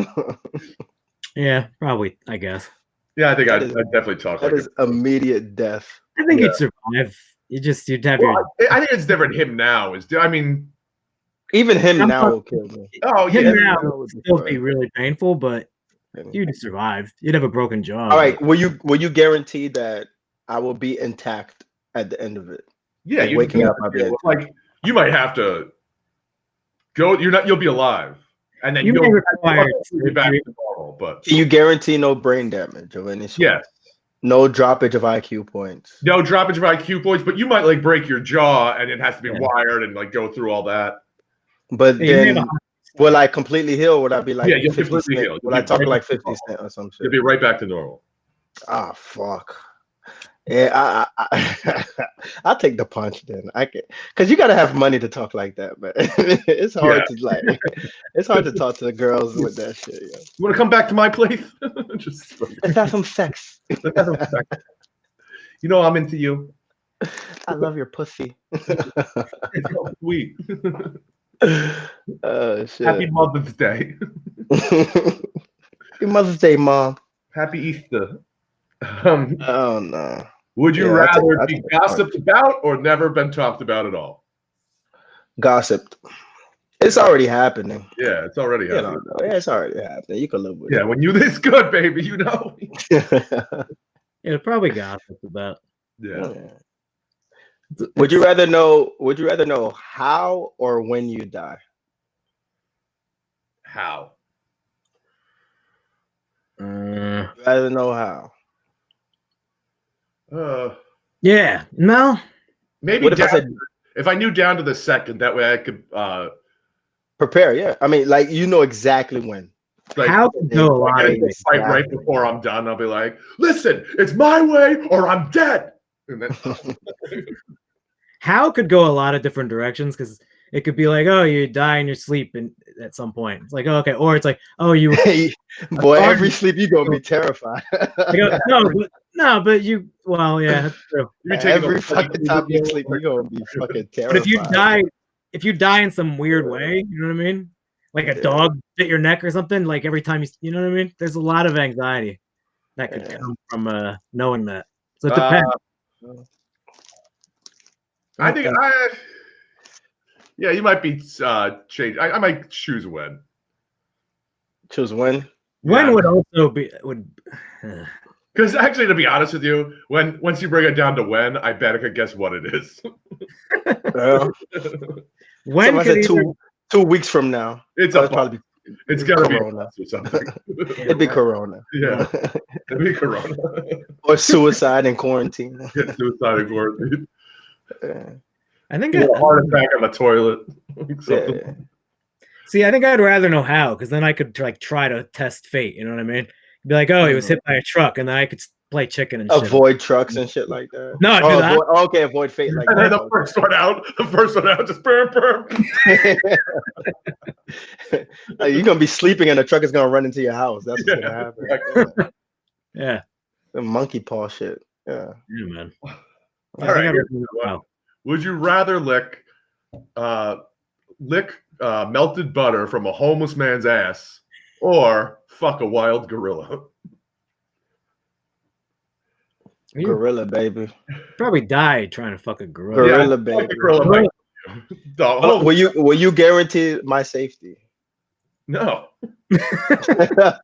Yeah, probably. I guess. Yeah, I think That I'd is- definitely talk That like is immediate death. I think Yeah. you'd survive. You'd have Well, your. I think it's different. Him now is. I mean, Even him I'm now not- will kill me. oh Him yeah, now that would would be still fun. be really painful, but you'd survive. You'd have a broken jaw. All right, will you guarantee that I will be intact at the end of it? yeah. Like waking up, I'll be intact. like you might have to go. You'll be alive, and then You may you'll require be back surgery. to normal. But Can you guarantee no brain damage of any sort? yes, No droppage of IQ points. no droppage of IQ points, but you might like break your jaw, and it has to be Yeah. wired and like go through all that. But Yeah, you may have then, a- will I completely heal? Would I be like Yeah, you'll 50 completely Cent? heal. Will You'll I be talk right like back to 50 normal. Cent or some You'll shit? be right back to normal. Ah, fuck. Yeah, I'll take the punch then. I can, because you gotta have money to talk like that, man. It's hard to like. It's hard to talk to the girls with that shit. Yeah. You want to come back to my place? Just Let's have some sex. let's have a sec. You know I'm into you. I love your pussy. It's so sweet. Oh shit. Happy Mother's Day. Happy Mother's Day, Mom. Happy Easter. Oh no. Would you Yeah, rather I'll be take the gossiped about or never been talked about at all? Gossiped. It's already happening. Yeah, it's already You happening. know, yeah, it's already happening. You can live with Yeah, when you this good, baby, you know. it. Yeah, probably gossip about. Yeah. Would you rather know? Would you rather know how or when you die? How? Rather know how. Yeah. No. Maybe What if I said if I knew down to the second, that way I could prepare? Yeah, I mean, like you know exactly when. like How could go a lot of get fight right before I'm done. I'll be like, listen, it's my way or I'm dead. And then how could go a lot of different directions because it could be like, oh, you die in your sleep and at some point. It's like, oh, okay, or it's like, oh, you Boy, every sleep you gonna be terrified. but you well, yeah, that's true. you're taking Every a- fucking time you sleep, you gonna be fucking terrified. But if you die in some weird way, you know what I mean? Like a dog bit your neck or something, like every time you know what I mean? There's a lot of anxiety that could come from knowing that. So it depends. I think you might be changed. I might choose when. Choose when. When would also be Because actually, to be honest with you, once you bring it down to when, I bet I could guess what it is. when I said 2 weeks from now. It's probably it's gotta be Corona. or something. It'd be Corona. Yeah, it'd be Corona. Or suicide in quarantine. Get suicide in quarantine. I think Get a heart attack on the toilet. Yeah. See, I think I'd rather know how, because then I could like try to test fate. You know what I mean? Be like, oh, he was hit by a truck, and then I could play chicken and shit. Avoid trucks and shit like that. No, do that. Avoid fate like And then that. the first one out, just burn. You're gonna be sleeping and the truck is gonna run into your house. That's what's gonna happen. Exactly. Yeah. The monkey paw shit. Yeah. Yeah, man. All right. here's the one. Would you rather lick melted butter from a homeless man's ass or fuck a wild gorilla? Gorilla baby. Probably die trying to fuck a gorilla. Gorilla Fuck baby. the gorilla. Might- Oh, will you guarantee my safety? No. The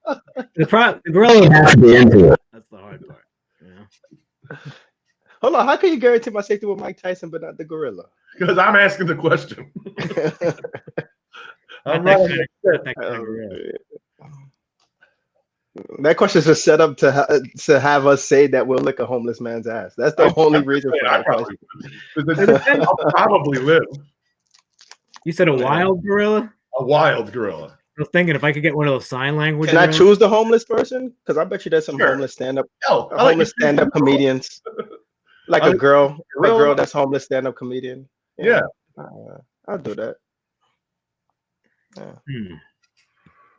gorilla would have to be into it. That's the hard part. Yeah. Hold on, how can you guarantee my safety with Mike Tyson but not the gorilla? Because I'm asking the question. I'm That right. kind of gorilla. That question is just set up to have us say that we'll lick a homeless man's ass. That's the only reason for I that probably question. would. I'll probably live. You said a wild gorilla? A wild gorilla. I was thinking if I could get one of those sign language. Can I choose the homeless person? Because I bet you there's some Sure. homeless stand-up Oh, I like homeless you. stand-up comedians. Like I a like girl gorilla. that's homeless stand-up comedian. Yeah. I'll do that.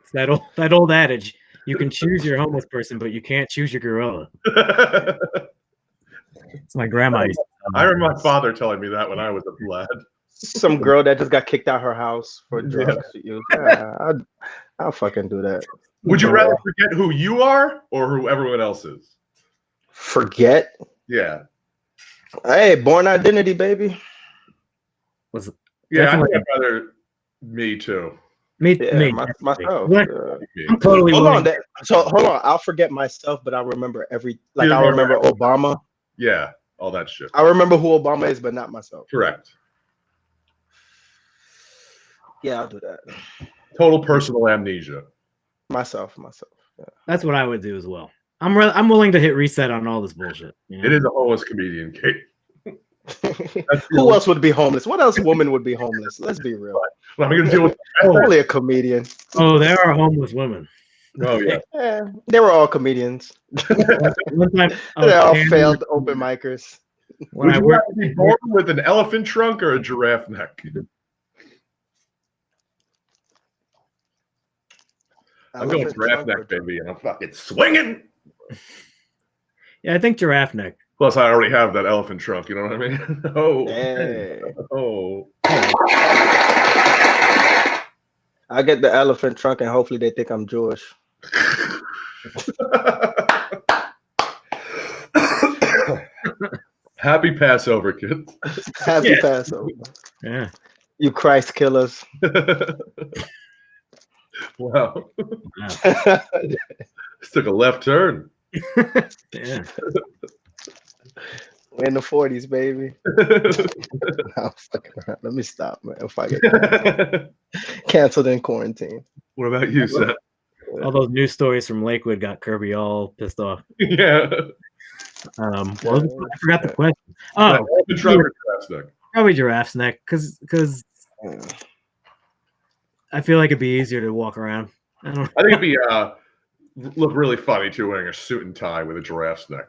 It's that old adage. You can choose your homeless person, but you can't choose your gorilla. It's my grandma used to tell me. I remember my father telling me that when I was a lad. Some girl that just got kicked out her house for drugs use. Yeah, I'll fucking do that. Would you rather forget who you are or who everyone else is? Forget? Yeah. Hey, born identity, baby. Yeah, I think I'd rather me too. Me. Myself. I'm totally hold willing. Hold on. I'll forget myself, but I'll remember I'll remember Obama. Yeah, all that shit. I remember who Obama is, but not myself. Correct. Yeah, I'll do that. Total personal amnesia. Myself. Yeah. That's what I would do as well. I'm willing to hit reset on all this bullshit. You know? It is a homeless comedian, Kate. Who else would be homeless? What else woman would be homeless? Let's be real. What am I gonna do with only a comedian? Oh, there are homeless women. Oh yeah. They were all comedians. One time, They all failed open micers. Would you rather be born with an elephant trunk or a giraffe neck? I'm going giraffe neck, baby, and I'm fucking swinging. Yeah, I think giraffe neck. Plus, I already have that elephant trunk. You know what I mean? Oh. Hey. Oh. I get the elephant trunk, and hopefully they think I'm Jewish. Happy Passover, kids. Happy Passover. Yeah. You Christ killers. Wow. This took a left turn. Yeah. We're in the 40s, baby. I'm fucking around. Let me stop, man. If I get canceled in quarantine. What about you, Seth? All those news stories from Lakewood got Kerby all pissed off. Yeah. I forgot the question. Oh, probably giraffe's neck, because I feel like it'd be easier to walk around. I think it'd be look really funny too, wearing a suit and tie with a giraffe's neck.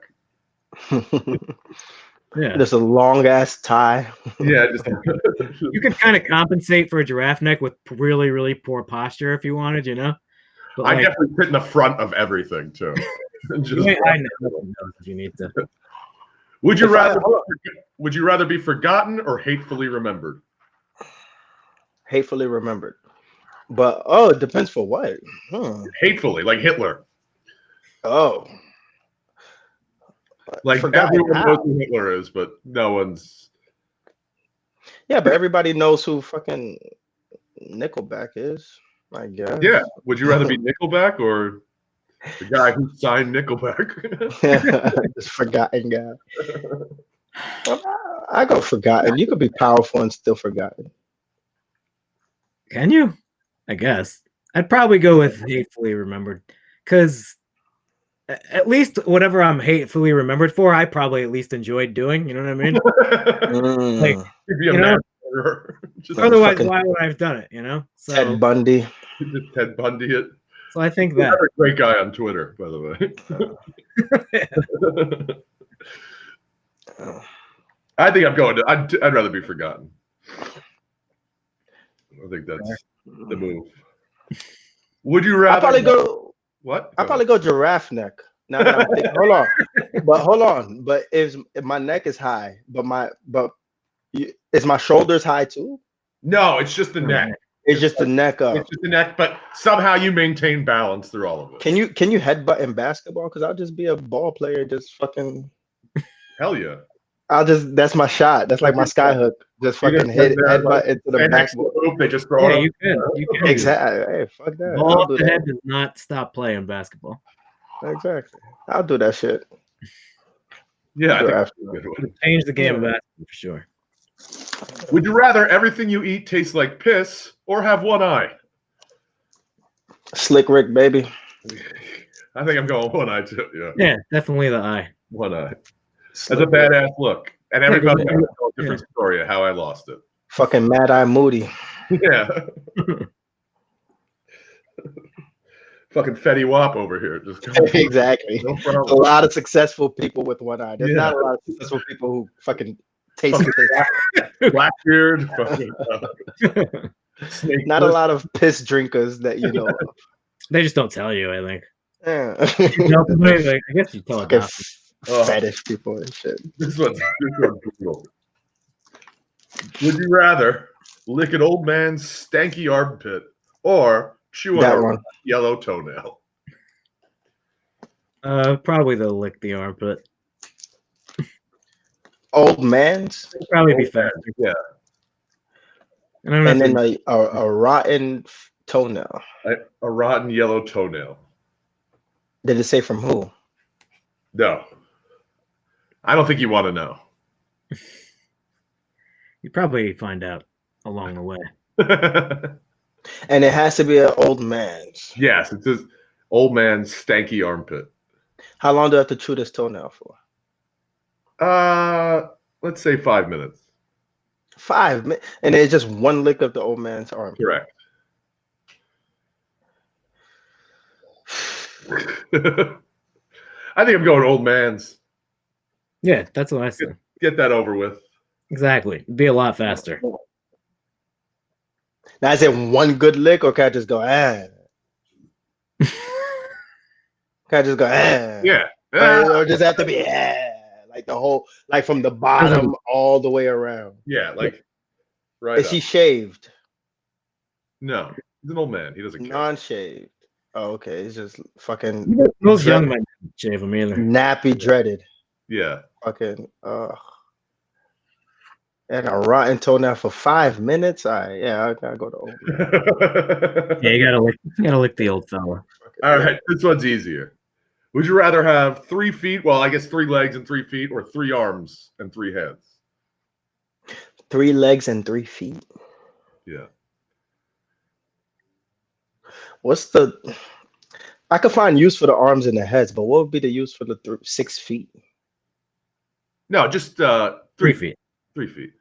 Yeah, just a long ass tie. Yeah, you could kind of compensate for a giraffe neck with really, really poor posture if you wanted, you know. But I definitely fit in the front of everything too. I know if you need to. Would you rather be forgotten or hatefully remembered? Hatefully remembered. But it depends for what. Hatefully, like Hitler. Oh. Like everyone knows who Hitler is, but no one's. Yeah, but everybody knows who fucking Nickelback is, I guess. Yeah. Would you rather be Nickelback or the guy who signed Nickelback? This forgotten guy. I go forgotten. You could be powerful and still forgotten. Can you? I guess. I'd probably go with hatefully remembered, because at least whatever I'm hatefully remembered for, I probably at least enjoyed doing. You know what I mean? Like, you know, otherwise, why would I have done it? You know? So, Ted Bundy. Ted Bundy it. So I think that. You're a great guy on Twitter, by the way. I think I'm going to. I'd rather be forgotten. I think that's the move. Would you rather? I'll probably go. What? I'll probably go giraffe neck. Now that I'm thinking, hold on. But if my neck is high, is my shoulders high too? No, it's just the neck. It's just the neck up. It's just the neck, but somehow you maintain balance through all of it. Can you headbutt in basketball? Because I'll just be a ball player, just fucking. Hell yeah. That's my shot. That's like my sky hook. Just fucking headbutt into the backboard. They just throw it up. You can. Exactly. Hey, fuck that. Ball up the head does not stop playing basketball. Exactly. I'll do that shit. Yeah, I think change the game of basketball for sure. Would you rather everything you eat taste like piss or have one eye? Slick Rick, baby. I think I'm going one eye too. Yeah, definitely the eye. One eye. That's a badass look. And everybody has a different story of how I lost it. Fucking Mad Eye Moody. Yeah. Fucking Fetty Wap over here. Just exactly. No problem. A lot of successful people with one eye. There's not a lot of successful people who fucking taste Blackbeard. Not a lot of piss drinkers that you know of. They just don't tell you, I think. Yeah. I guess you tell them. Fetish people and shit. This one's brutal. Would you rather lick an old man's stanky armpit or chew on a yellow toenail? Probably they'll lick the armpit. Old man's, It'll probably be Old man, faster. Yeah. and then a rotten toenail. A rotten yellow toenail. Did it say from who? No. I don't think you want to know. You probably find out along the way. And it has to be an old man's. Yes, it says old man's stanky armpit. How long do I have to chew this toenail for? Let's say 5 minutes. 5 minutes, and it's just one lick of the old man's arm. Correct. I think I'm going old man's. Yeah, that's what I said. Get that over with. Exactly. It'd be a lot faster. Now, is it one good lick, or can I just go, ah? Can I just go, ah? Yeah. Or does it have to be, ah? Like the whole, like from the bottom all the way around? Yeah, like right. Is he shaved? No, he's an old man. He doesn't care. Non-shaved. Oh, okay. It's just fucking Most young men don't shave them either. nappy dreaded. Yeah. Fucking and a rotten toenail for 5 minutes. All right, yeah, I gotta go to old man. Yeah, you gotta lick the old fella. All right, this one's easier. Would you rather have 3 feet? Well, I guess 3 legs and 3 feet, or 3 arms and 3 heads? 3 legs and 3 feet. Yeah. What's the? I could find use for the arms and the heads, but what would be the use for the 6 feet? No, just 3 feet. 3 feet.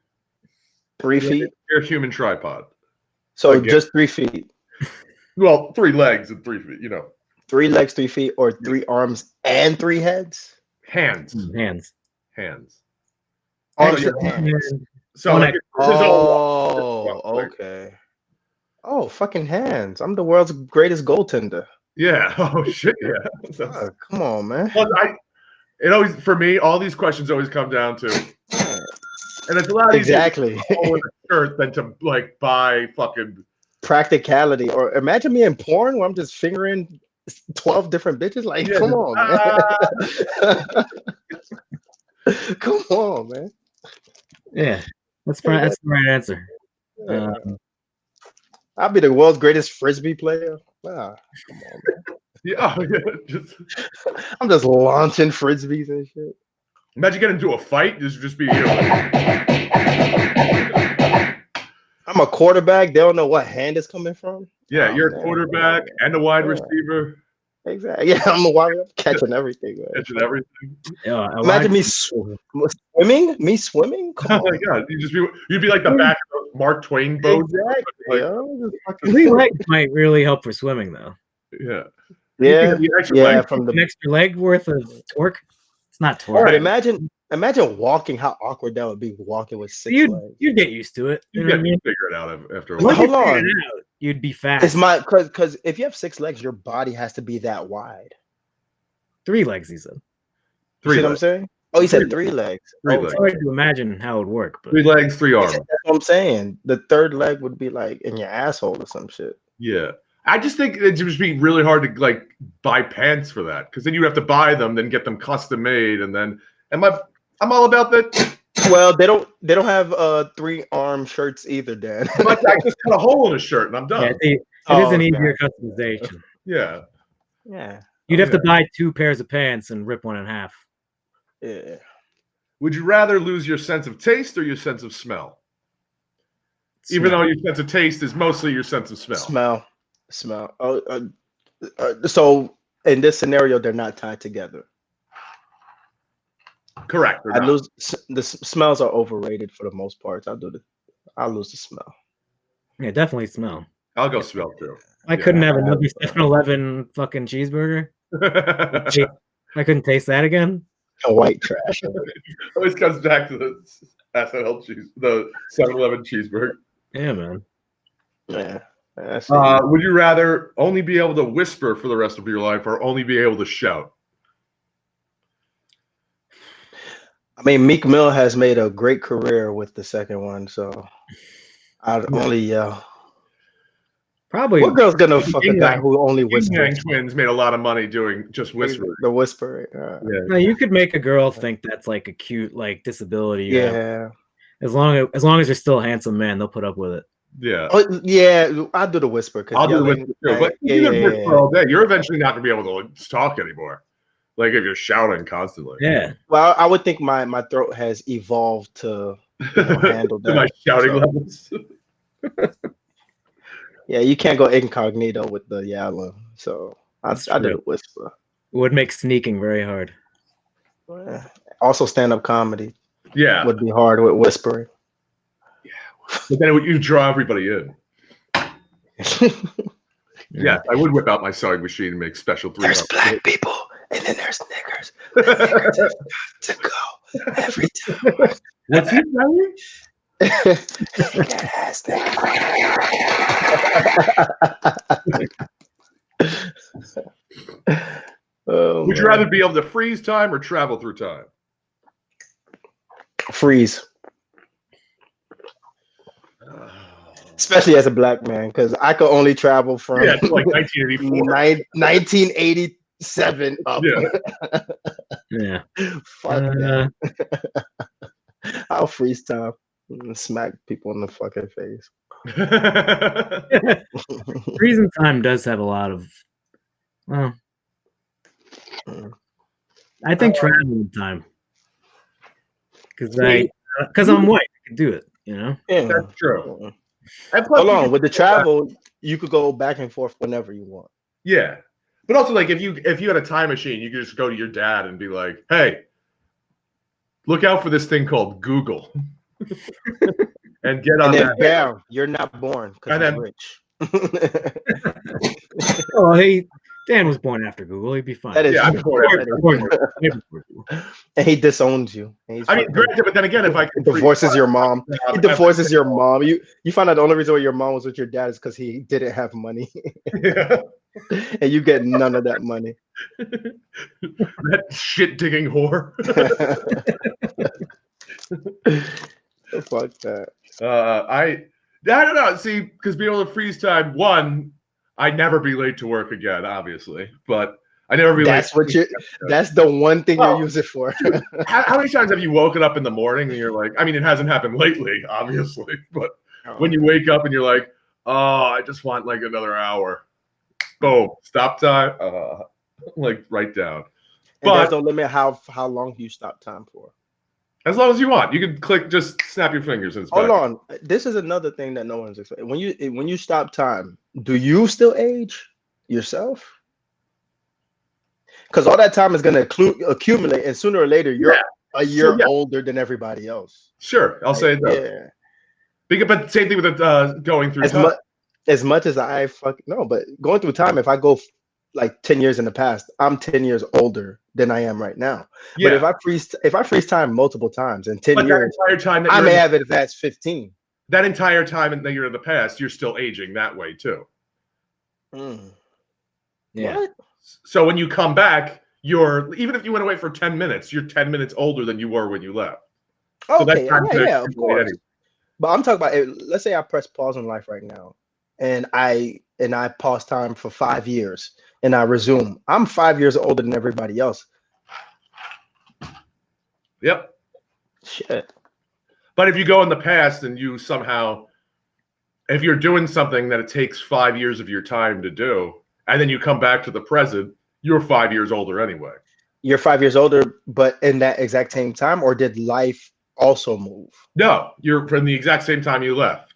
3 feet. You're a human tripod. So Again. just 3 feet. Well, 3 legs and 3 feet. 3 legs, 3 feet, or 3 arms and 3 heads. Hands. Hands. Arms So and hands. So like, Oh, okay. Oh, fucking hands! I'm the world's greatest goaltender. Yeah. Oh shit. Yeah. Fuck, come on, man. Well, it always, for me, all these questions always come down to, and it's a lot easier Exactly. to go with a shirt than to like buy fucking Practicality. Or imagine me in porn where I'm just fingering 12 different bitches. Like, Yeah, come on, man. Come on, man. Yeah, that's the right answer. I'll be the world's greatest frisbee player. Wow, come on, man. Yeah, just I'm just launching frisbees and shit. imagine getting into a fight. This would just be I'm a quarterback. They don't know what hand is coming from. Yeah, you're a man. quarterback and a wide Yeah. receiver. Exactly. Yeah, I'm a wide catching everything, man. Catching everything. Yeah, Imagine me swimming. Me swimming? Come on. Yeah, you'd be like the back of a Mark Twain boat. Exactly. Like, yo. Just fucking- 3 legs might really help for swimming, though. yeah. Yeah, The extra yeah. leg. From An the extra leg worth of torque. It's not torque. but imagine walking. How awkward that would be walking with 6 legs. You'd get used to it. You You know what I get mean? figure it out after a Once while. you Hold figure on. it out, you'd be fast. It's my because if you have 6 legs, your body has to be that wide. 3 legs, he said. You see what I'm legs. saying? Oh, he said 3 legs. Three Oh, legs. It's hard to imagine how it would work, but 3 legs, 3 arms. That's what I'm saying. The 3rd leg would be like in your asshole or some shit. Yeah. I just think it'd just be really hard to like buy pants for that, because then you have to buy them, then get them custom made, and then I'm all about that. Well, they don't have 3-arm shirts either, Dan. I just cut a hole in a shirt and I'm done. yeah, it is Oh, an okay. easier customization. Yeah. Yeah. You'd have to Okay. buy 2 pairs of pants and rip one in half. Yeah. Would you rather lose your sense of taste or your sense of smell? Even though your sense of taste is mostly your sense of smell. Smell. Oh, so in this scenario, they're not tied together. Correct. or I not. lose the smells are overrated for the most part. I'll lose the smell. Yeah, definitely smell. I'll go smell too. I couldn't have another 7-Eleven fucking cheeseburger. I couldn't taste that again. And white trash. Always comes back to the SNL the 7-Eleven cheeseburger. Yeah, man. Yeah. That's Would you rather only be able to whisper for the rest of your life or only be able to shout? I mean, Meek Mill has made a great career with the second one, so I'd only yell. Probably. What girl's gonna fuck a Yin guy Yang- who only Yin whispers? Yang twins made a lot of money doing just whispering. The whisper. No, you could make a girl think that's like a cute like disability. Yeah. As long as you're still a handsome man, they'll put up with it. Yeah. Oh, yeah, I'll do the whisper. I'll do the whisper too. But you can whisper all day. You're eventually not gonna be able to talk anymore. Like if you're shouting constantly. Yeah. Well, I would think my throat has evolved to handle that. My shouting levels. Yeah, you can't go incognito with the yellow. So I do the whisper. It would make sneaking very hard. Also, stand-up comedy. Yeah. Would be hard with whispering. Yeah. But then you draw everybody in. Yeah, I would whip out my sewing machine and make special 3. There's black people, and then there's niggers. Niggers to go every time. What's he saying? Would you rather be able to freeze time or travel through time? Freeze. Especially as a black man, because I could only travel from like 1984. 1987 up. Yeah. Fuck that. I'll freeze time and smack people in the fucking face. Freezing time does have a lot of. Well, I think traveling time, because I'm white, I can do it. You know. Yeah. That's true. Hold on, with the travel, you could go back and forth whenever you want. Yeah, but also like if you had a time machine, you could just go to your dad and be like, "Hey, look out for this thing called Google," and get on that. Bam, you're not born because I'm rich. Oh, hey, Dan was born after Google. He'd be fine. That is I'm born after and he disowns you. I mean, granted, but then again, if I could divorces your mom, he divorces your mom. You find out the only reason why your mom was with your dad is because he didn't have money, and you get none of that money. That shit digging whore. Fuck that. I don't know. See, because being able to freeze time, one, I'd never be late to work again, obviously, but I never be late. That's the one thing you use it for. How many times have you woken up in the morning and you're like, I mean, it hasn't happened lately, obviously, but when you wake up and you're like, oh, I just want like another hour. Boom, stop time. Like write down. But there's no limit how long you stop time for. As long as you want. You can click, just snap your fingers and it's Hold on. This is another thing that no one's explaining. When you stop time, do you still age yourself? Because all that time is going to accumulate, and sooner or later, you're a year older than everybody else. Sure, I'll say that. Yeah. But same thing with going through time. As much as I but going through time, if I go like 10 years in the past, I'm 10 years older than I am right now. Yeah. But if I freeze time multiple times in 10 years, I may have it as 15. That entire time that you're in the past, you're still aging that way too. Yeah. What? So when you come back, even if you went away for 10 minutes, you're 10 minutes older than you were when you left. Okay, so of course. Anyway. But I'm talking about, let's say I press pause on life right now, and I pause time for 5 years, and I resume. I'm 5 years older than everybody else. Yep. Shit. But if you go in the past and you somehow, if you're doing something that it takes 5 years of your time to do, and then you come back to the present, you're 5 years older anyway. You're 5 years older, but in that exact same time, or did life also move? No, you're from the exact same time you left.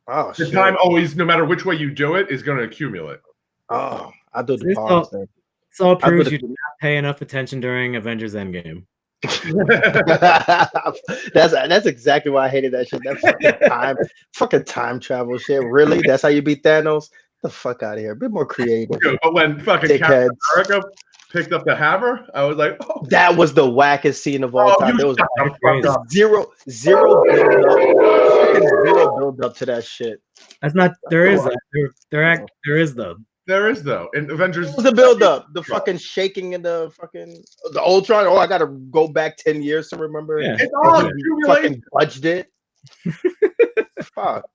Oh, the time always, no matter which way you do it, is going to accumulate. Oh, I do the pause thing. This all proves you did not pay enough attention during Avengers Endgame. That's exactly why I hated that shit. That fucking time travel shit. Really? That's how you beat Thanos? Get the fuck out of here. A bit more creative. But when fucking Captain America picked up the hammer, I was like, oh. That was the wackest scene of all time. There was zero build up. Fucking zero build up to that shit. That's not. There is that. There is though. There is though. In Avengers, what was the build up? The fucking shaking in the Ultron. Oh, I gotta go back 10 years to remember. Yeah. It's all fucking budged it. Fuck.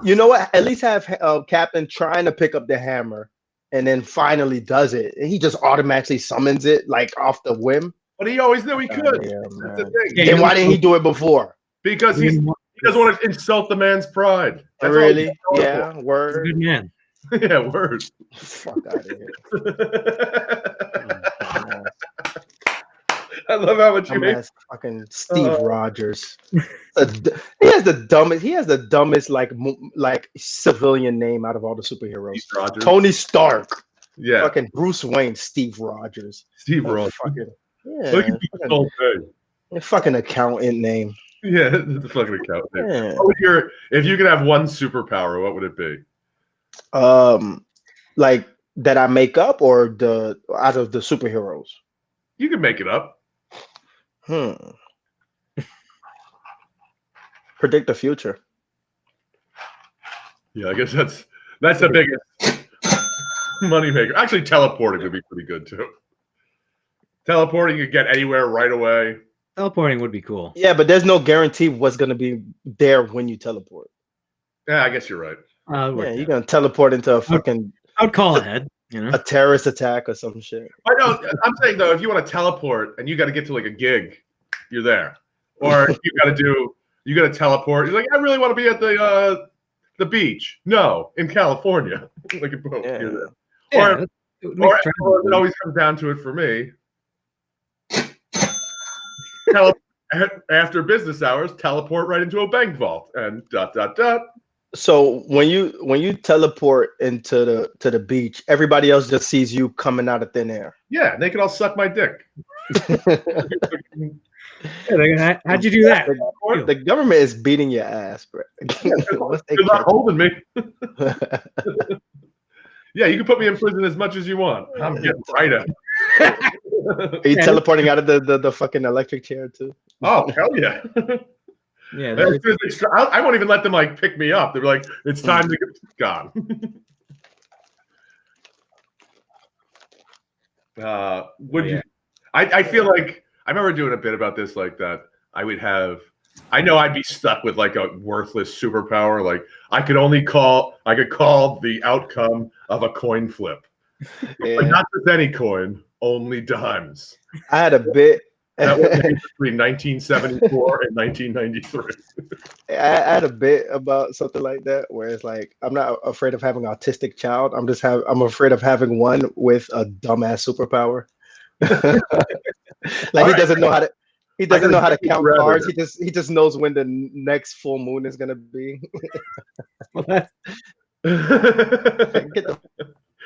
You know what? At least have Captain trying to pick up the hammer, and then finally does it. And he just automatically summons it like off the whim. But he always knew he could. Yeah, That's the man. thing. Then why didn't he do it before? Because he doesn't want to insult the man's pride. That's all Really? he's going Yeah. He's a Word. good man. for. Yeah, word. Fuck out of here. I love how much you hate. Dumbass fucking Steve Rogers. He has the dumbest like civilian name out of all the superheroes. Steve Rogers. Tony Stark. Yeah, Fucking Bruce Wayne. Steve Rogers. Steve Like, Rogers. Fucking, yeah. Look at this whole thing. Fucking accountant name. Yeah, the fucking account. Yeah. If you could have one superpower, what would it be? Like that I make up or the out of the superheroes. You could make it up. Predict the future. Yeah, I guess that's the biggest moneymaker. Actually, teleporting would be pretty good too. Teleporting, you could get anywhere right away. Teleporting would be cool. Yeah, but there's no guarantee what's gonna be there when you teleport. Yeah, I guess you're right. Yeah, you're gonna teleport into a fucking I would call ahead. You know, a terrorist attack or some shit. I know. I'm saying though, if you want to teleport and you got to get to like a gig, you're there. Or you got to teleport. You're like, I really want to be at the beach. No, in California. Like, boom, Yeah. you're there. yeah, Or it always comes down to it for me. After business hours, teleport right into a bank vault and ... So when you teleport into the beach, everybody else just sees you coming out of thin air. Yeah, they can all suck my dick. How'd you do that? The government is beating your ass, bro. They're not holding me. Yeah, you can put me in prison as much as you want. I'm getting right out. Are you teleporting out of the fucking electric chair too? Oh, hell yeah. Yeah, I won't even let them like pick me up. They're like, it's time to get gone. Would you? I feel like I remember doing a bit about this, like that. I know I'd be stuck with like a worthless superpower. Like I could call the outcome of a coin flip, but not just any coin, only dimes. I had a bit. That was between 1974 and 1993. I had a bit about something like that where it's like I'm not afraid of having an autistic child. I'm afraid of having one with a dumbass superpower. Like he doesn't know how to count cards. He just knows when the next full moon is gonna be.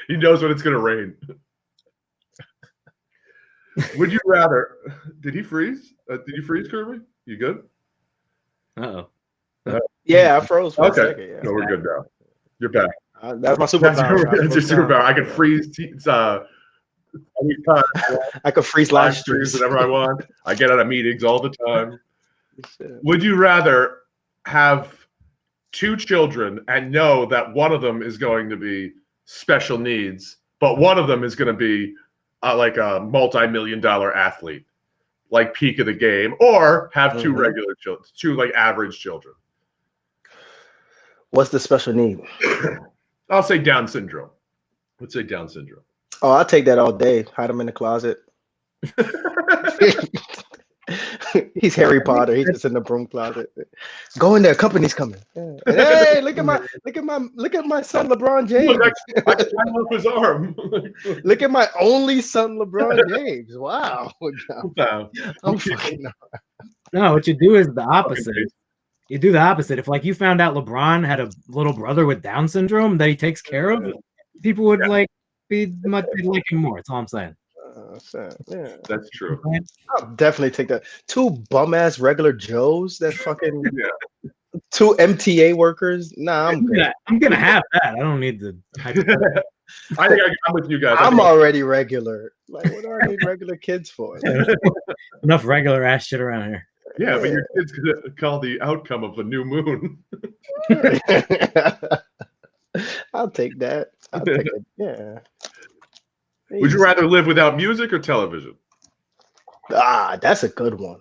He knows when it's gonna rain. Would you rather? Did he freeze? Did you freeze, Kerby? You good? Uh-oh. Yeah, I froze for a Okay. second. Yeah. No, we're good now. You're back. That's my superpower. That's your superpower. I can freeze. Anytime. I can freeze live streams whenever I want. I get out of meetings all the time. Would you rather have two children and know that one of them is going to be special needs, but one of them is going to be like a multi-million-dollar athlete, like peak of the game, or have two regular children, two like average children? What's the special need? I'll say Down syndrome. Let's say Down syndrome. Oh, I'll take that all day. Hide him in the closet. He's Harry Potter. He's just in the broom closet. Go in there. Company's coming. Yeah. Hey, look at my son LeBron James. I love his arm. Look at my only son LeBron James. Wow. No. I'm fucking. No, what you do is the opposite. You do the opposite. If like you found out LeBron had a little brother with Down syndrome that he takes care of, people would like be like him more. That's all I'm saying. Yeah, that's true. I'll definitely take that. Two bum ass regular Joes that fucking two MTA workers. Nah, I'm gonna have that. I don't need the. I think I'm with you guys. I'm already regular. Like, what do I need regular kids for? Enough regular ass shit around here. Yeah, but your kid's gonna call the outcome of the new moon. I'll take that. I'll take it. Yeah. Would you rather live without music or television? That's a good one.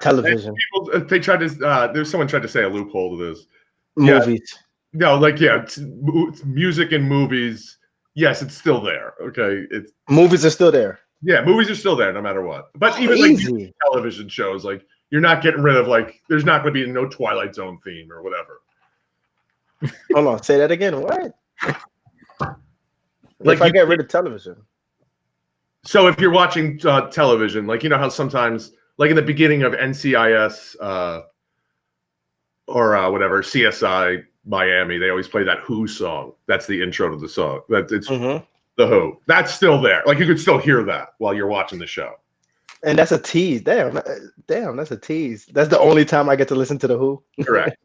Television. People, they tried to. There's someone tried to say a loophole to this. Movies. No, like it's music and movies. Yes, it's still there. Okay, Movies are still there. Yeah, movies are still there no matter what. But even Easy. like television shows, like you're not getting rid of like there's not going to be no Twilight Zone theme or whatever. Hold on, say that again. What? Like if I get rid of television. So if you're watching television, like you know how sometimes, like in the beginning of NCIS or whatever CSI Miami, they always play that Who song. That's the intro to the song. It's the Who. That's still there. Like you could still hear that while you're watching the show. And that's a tease. Damn, that's a tease. That's the only time I get to listen to the Who. Correct.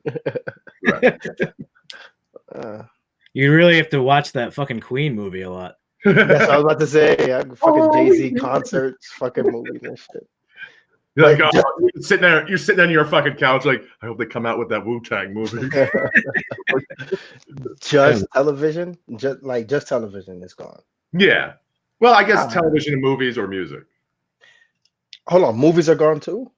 You really have to watch that fucking Queen movie a lot. That's what I was about to say. Fucking Jay-Z concerts, fucking movies and shit. You're like, you're sitting there on your fucking couch, like, I hope they come out with that Wu-Tang movie. Just television, just television is gone. Yeah. Well, I guess television and movies or music. Hold on, movies are gone too?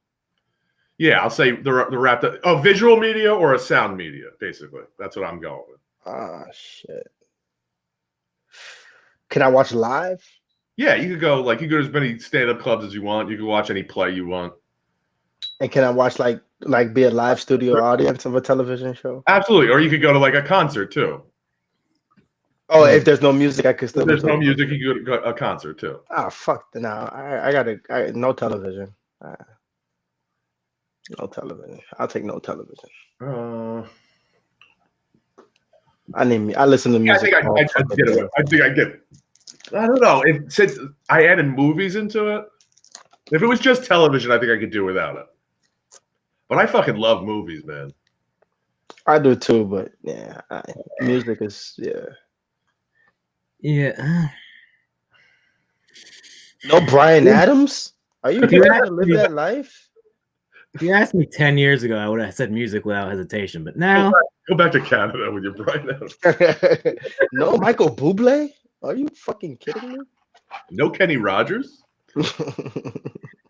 Yeah, I'll say the wrapped up. Oh, visual media or a sound media, basically. That's what I'm going with. Ah, shit. Can I watch live? Yeah, you could go to as many stand-up clubs as you want. You can watch any play you want. And can I watch like be a live studio audience of a television show? Absolutely. Or you could go to like a concert too. Oh, if there's no music, I could still. If there's no music, you can go to a concert too. Ah, fuck. No, I no television. No television. I'll take no television. I listen to music. I think I get it. I don't know. Since I added movies into it, if it was just television, I think I could do without it. But I fucking love movies, man. I do too, but yeah, music is Yeah. No Bryan Adams? Are you trying to live that life? If you asked me 10 years ago, I would have said music without hesitation. But now, go back to Canada with your Bryan Adams. No Michael Bublé? Are you fucking kidding me? No Kenny Rogers?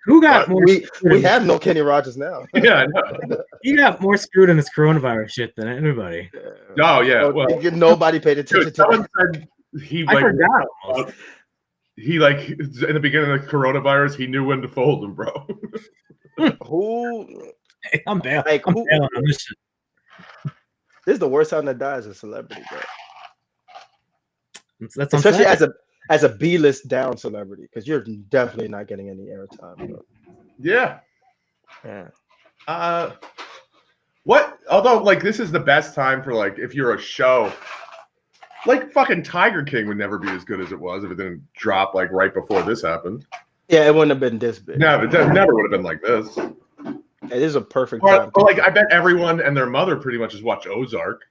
Who got more? We have no Kenny Rogers now. Yeah, I know. He got more screwed in this coronavirus shit than anybody. Oh yeah. Well, nobody paid attention to someone said I forgot almost. He in the beginning of the coronavirus, he knew when to fold them, bro. Who? Hey, I'm bailing. Like, I'm bailing on this shit. This is the worst time to die as a celebrity, bro. That's especially as a B-list down celebrity, because you're definitely not getting any airtime, bro. Yeah. What? Although, this is the best time for if you're a show. Fucking Tiger King would never be as good as it was if it didn't drop right before this happened. Yeah, it wouldn't have been this big. No, it never would have been like this. It is a perfect time. I bet everyone and their mother pretty much has watched Ozark.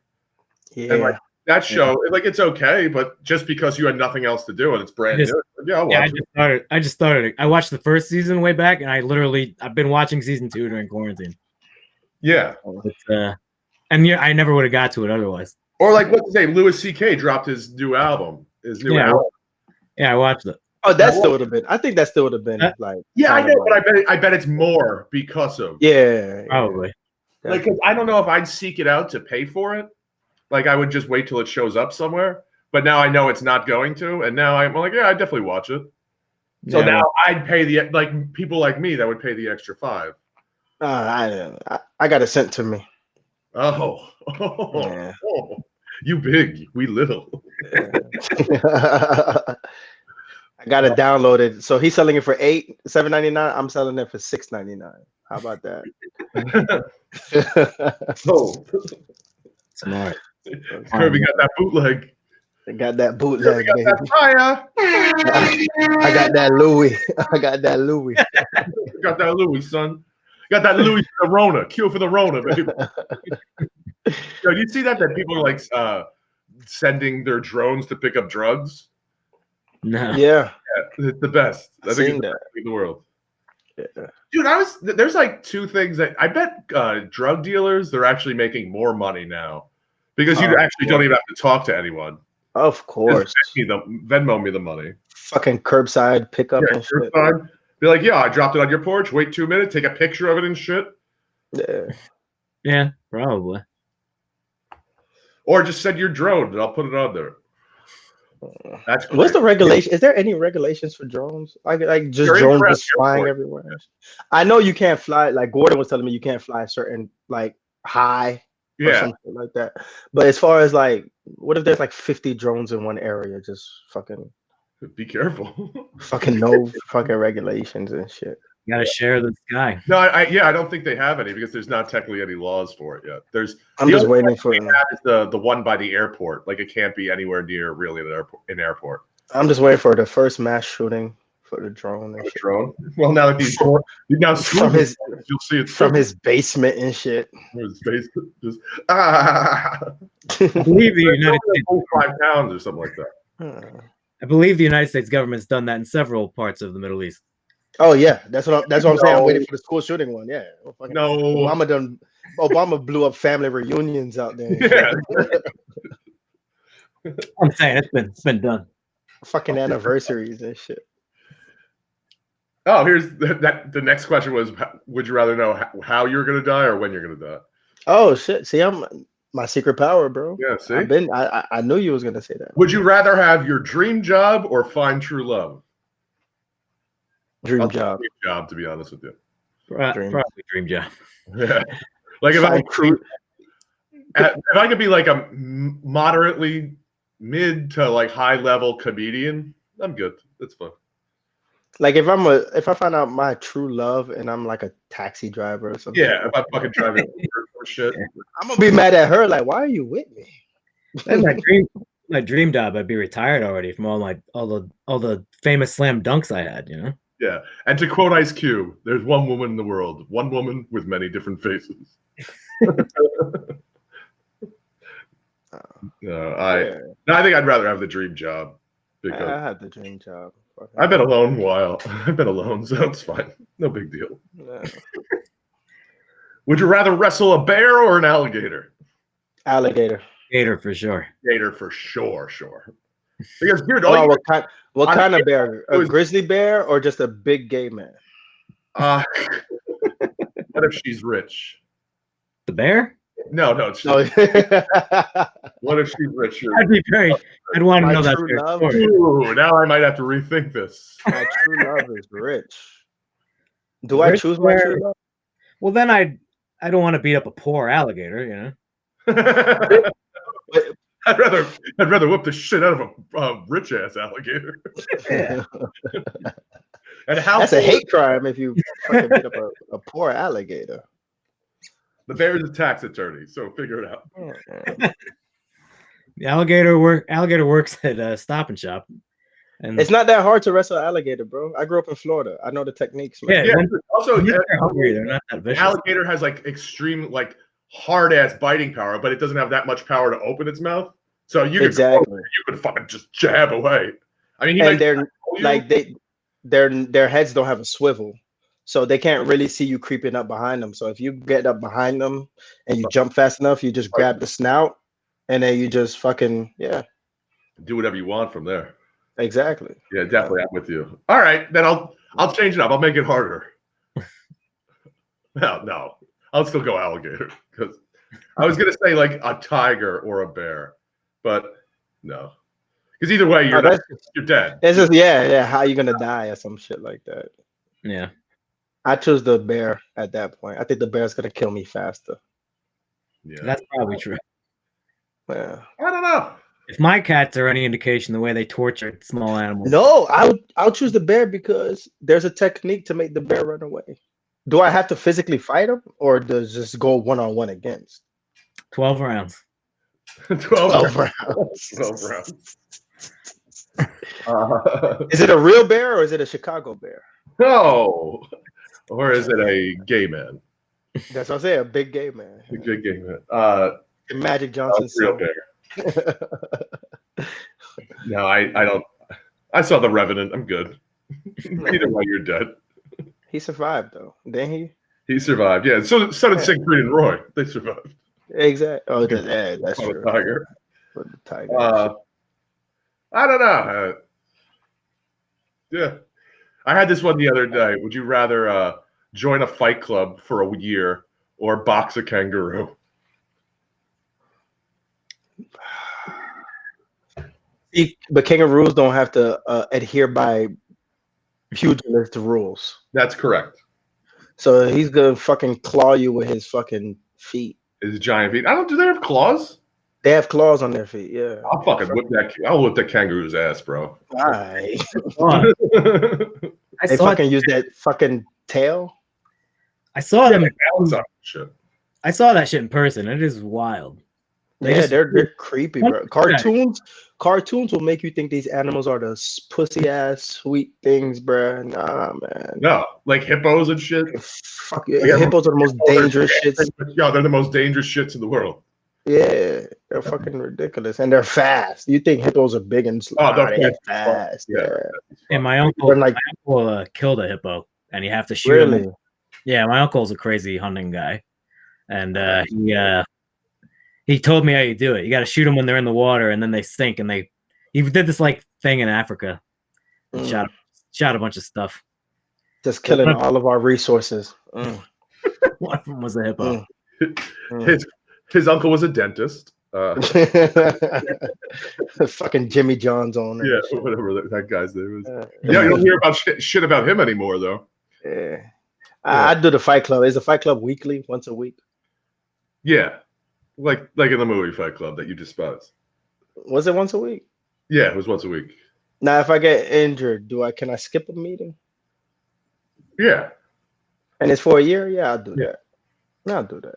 Yeah. And that show, it's okay, but just because you had nothing else to do and it's brand new. Yeah, I just started. I watched the first season way back, and I've been watching season 2 during quarantine. Yeah. I never would have got to it otherwise. Or what's his name? Louis C.K. dropped his new album. Album. Yeah, I watched it. Oh, that still would have been. I think that still would have been Yeah, I know, but I bet it's more because of. Yeah, probably. Cause I don't know if I'd seek it out to pay for it. I would just wait till it shows up somewhere. But now I know it's not going to, and now I'm yeah, I'd definitely watch it. So now I'd pay the people like me that would pay the extra $5. I got it sent to me. Oh, you big, we little. I got it downloaded. So he's selling it for $7.99. I'm selling it for $6.99. How about that? Smart. Kerby got that bootleg. I got that bootleg. Got that fire. I got that Louis. Got that Louis, son. Got that Louis for the Rona. Cure for the Rona, baby. Yo, do you see that people are sending their drones to pick up drugs? No. Yeah. It's the best. I think it's the best in the world. Yeah. Dude, there's 2 things that I bet drug dealers, they're actually making more money now because you actually don't even have to talk to anyone. Of course. Venmo me the money. Fucking curbside pickup and shit. Be like, yeah, I dropped it on your porch. Wait 2 minutes, take a picture of it and shit. Yeah. Yeah, probably. Or just send your drone and I'll put it on there. That's great. What's the regulation? Is there any regulations for drones? Like just You're drones around just flying airport. everywhere. I know you can't fly. Like Gordon was telling me, you can't fly certain like high or Yeah. something like that. But as far as like, what if there's like 50 drones in one area? Just fucking Be careful. no fucking regulations and shit. You gotta share the sky. No, I don't think they have any because there's not technically any laws for it yet. I'm just waiting for the one by the airport. Like it can't be anywhere near really an airport. I'm just waiting for the first mass shooting for the drone and shit. Drone. Well, now that he's now From his you'll see it from his basement and shit. his face just I I believe the United States. 5 pounds or something like that. I believe the United States government's done that in several parts of the Middle East. Oh yeah, that's what I'm saying. I'm waiting for the school shooting one. Yeah. No. Obama blew up family reunions out there. Yeah. I'm saying it's been done. Fucking anniversaries and shit. Oh, here's the next question was: would you rather know how you're gonna die or when you're gonna die? Oh shit! See, I'm my secret power, bro. Yeah. See, I knew you was gonna say that. Would you rather have your dream job or find true love? Dream job. Dream job, to be honest with you. Probably dream job. Yeah. Like if I could be like a moderately mid to like high level comedian, I'm good. That's fun. Like if I find out my true love and I'm like a taxi driver or something. Yeah, if I'm fucking driving or shit. I'm gonna be mad at her. Like, why are you with me? Then my dream job, I'd be retired already from all the famous slam dunks I had, you know? Yeah. And to quote Ice Cube, there's one woman in the world, one woman with many different faces. I think I'd rather have the dream job because I had the dream job. I've been alone a while. I've been alone, so it's fine. No big deal. Yeah. Would you rather wrestle a bear or an alligator? Alligator. Gator for sure. Gator for sure. Because dude, what kind of bear? A grizzly bear or just a big gay man? What if she's rich? The bear? No. What if she's rich? I'd want to know that story. Ooh, now I might have to rethink this. My true love is rich. Do I choose my true love? Well, then I don't want to beat up a poor alligator, you know. I'd rather whip the shit out of a rich ass alligator. Yeah. And that's a hate crime if you fucking beat up a poor alligator. The bear's a tax attorney, so figure it out. The alligator works at Stop and Shop. And it's not that hard to wrestle an alligator, bro. I grew up in Florida. I know the techniques. Man. Yeah. Also, they're hungry. They're not that vicious. The alligator has like extreme, like hard ass biting power, but it doesn't have that much power to open its mouth. So you could fucking just jab away. I mean, their heads don't have a swivel, so they can't really see you creeping up behind them. So if you get up behind them and you jump fast enough, you just grab the snout and then you just fucking do whatever you want from there. Exactly. Yeah, definitely. I'm with you. All right, then I'll change it up. I'll make it harder. No, I'll still go alligator because I was gonna say like a tiger or a bear, but no, because either way you're dead. It's just how you gonna die or some shit like that. Yeah, I choose the bear at that point. I think the bear's gonna kill me faster. Yeah, that's probably true. Yeah, I don't know. If my cats are any indication, the way they torture small animals. No, I'll choose the bear because there's a technique to make the bear run away. Do I have to physically fight him, or does just go 1-on-1 against? 12 rounds. 12 rounds. 12 rounds. Is it a real bear or is it a Chicago bear? No. Or is it a gay man? That's what I'm saying. A big gay man. A big gay man. Magic Johnson's real bear. No, I don't. I saw The Revenant. I'm good. Either way, you're dead. He survived though, didn't he? He survived. Yeah. So did Siegfried and Roy. They survived. Exactly. Oh, that's true. Tiger. For the tiger. I don't know. Yeah. I had this one the other day. Would you rather join a fight club for a year or box a kangaroo? But kangaroos don't have to adhere by pugilist rules. That's correct. So he's gonna fucking claw you with his fucking feet. His giant feet. I don't. Do they have claws? They have claws on their feet. Yeah. I'll fucking whip that. I'll whip that kangaroo's ass, bro. Right. I They saw fucking use that fucking tail. I saw them. Balance on shit. I saw that shit in person. It is wild. They're creepy, bro. Cartoons will make you think these animals are the pussy ass sweet things, bro. Nah, man. No, like hippos and shit. Fuck yeah. Hippos are the most dangerous shits. Yeah, they're the most dangerous shits in the world. Yeah, they're fucking ridiculous, and they're fast. You think hippos are big and slow? They're fast. Yeah. And my uncle, Like, killed a hippo, and you have to shoot really? him. Yeah, my uncle's a crazy hunting guy, and he told me how you do it. You got to shoot them when they're in the water, and then they sink. And he did this like thing in Africa. Shot a bunch of stuff. Just killing all of our resources. One of them was a hippo. His uncle was a dentist. Fucking Jimmy John's owner. Yeah, whatever that guy's name is. Yeah, you don't hear about shit about him anymore, though. Yeah. I do the Fight Club. Is the Fight Club weekly, once a week? Yeah, like in the movie Fight Club that you despise. Was it once a week? Yeah, it was once a week. Now, if I get injured, can I skip a meeting? Yeah. And it's for a year? Yeah, I'll do that. I'll do that.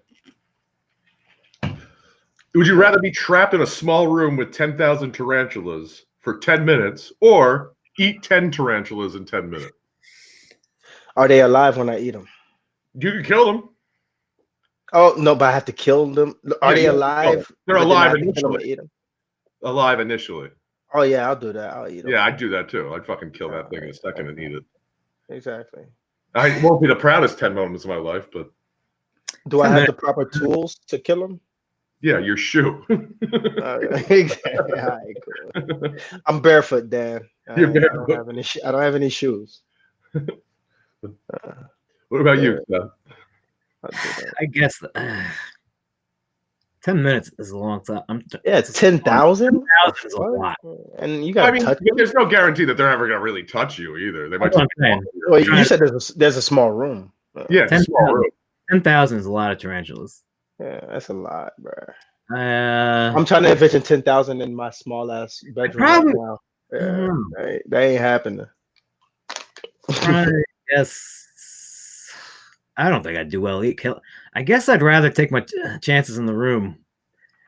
Would you rather be trapped in a small room with 10,000 tarantulas for 10 minutes or eat 10 tarantulas in 10 minutes? Are they alive when I eat them? You can kill them. Oh, no, but I have to kill them. Are they alive? They're alive initially. Alive initially. Oh, yeah, I'll do that. I'll eat them. Yeah, I'd do that too. I'd fucking kill that thing in a second and eat it. Exactly. I won't be the proudest 10 moments of my life, but... Do I have the proper tools to kill them? Yeah, your shoe. Exactly. All right, cool. I'm barefoot, Dan. You're barefoot. I don't have any shoes. What about you, Seth? I guess 10 minutes is a long time. It's 10,000? 10,000 is a lot. And you got to touch them? There's no guarantee that they're ever going to really touch you either. They might. Well, you said there's a small room. Yeah, 10,000 is a lot of tarantulas. Yeah, that's a lot, bro. I'm trying to envision 10,000 in my small ass bedroom right now. Yeah, that ain't happening. Yes. I don't think I'd do well. I guess I'd rather take my chances in the room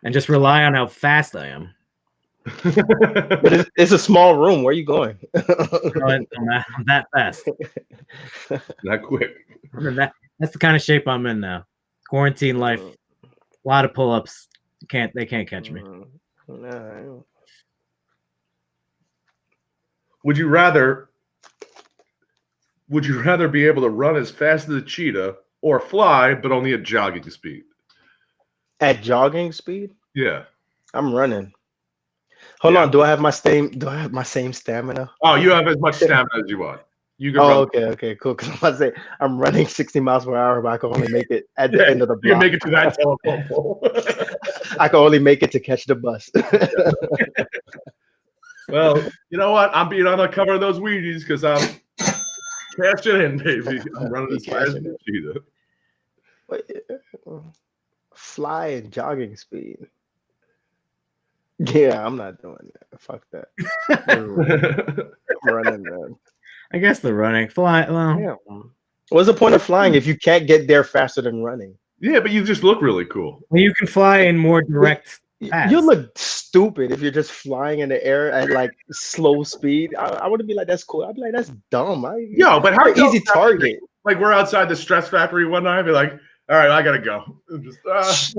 and just rely on how fast I am. But it's a small room. Where are you going? I'm that fast. Not quick. That's the kind of shape I'm in now. Quarantine life. A lot of pull-ups. They can't catch me. No. Would you rather be able to run as fast as a cheetah or fly, but only at jogging speed? At jogging speed? Yeah. I'm running. Hold on. Do I have my same stamina? Oh, you have as much stamina as you want. You can run. Okay, cool. Because I'm about to say I'm running 60 miles per hour, but I can only make it at the end of the block. You make it to that telephone pole. I can only make it to catch the bus. Well, you know what? I'm being on the cover of those Wheaties because I'm cashing in, baby. I'm running as fast as a cheetah. Fly and jogging speed. Yeah, I'm not doing that. Fuck that. I'm running, man. I guess the running, fly. Well, yeah. What's the point of flying if you can't get there faster than running? Yeah, but you just look really cool. Well, you can fly in more direct paths. You look stupid if you're just flying in the air at like slow speed. I wouldn't be like, that's cool. I'd be like, that's dumb. But how easy target? Like we're outside the Stress Factory one night. I'd be like, all right, I gotta go.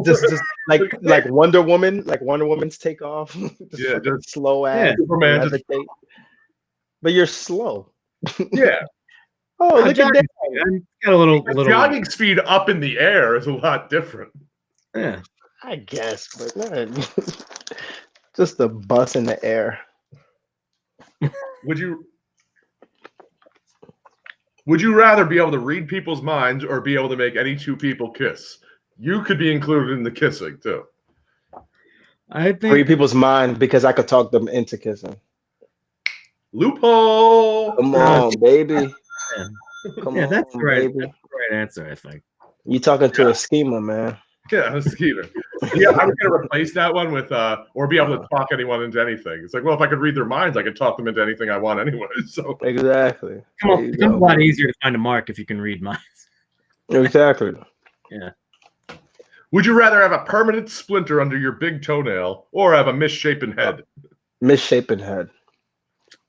Just like Wonder Woman, like Wonder Woman's takeoff. Just slow ass. Superman. But you're slow. Yeah. Oh, look at that. Got a little jogging speed up in the air is a lot different. Yeah. I guess, but not just a bus in the air. Would you rather be able to read people's minds or be able to make any two people kiss? You could be included in the kissing too. I think Read people's mind because I could talk them into kissing. Loophole. Come on, baby. Yeah. Come Yeah, on, that's the right, baby. that's the right answer, I think. You talking to a schemer, man. Yeah, Steven. Yeah, I was gonna replace that one with or be able to talk anyone into anything. It's like, well, if I could read their minds, I could talk them into anything I want anyway. So Exactly. It becomes a lot easier to find a mark if you can read minds. Exactly. Yeah. would you rather have a permanent splinter under your big toenail or have a misshapen head? Misshapen head.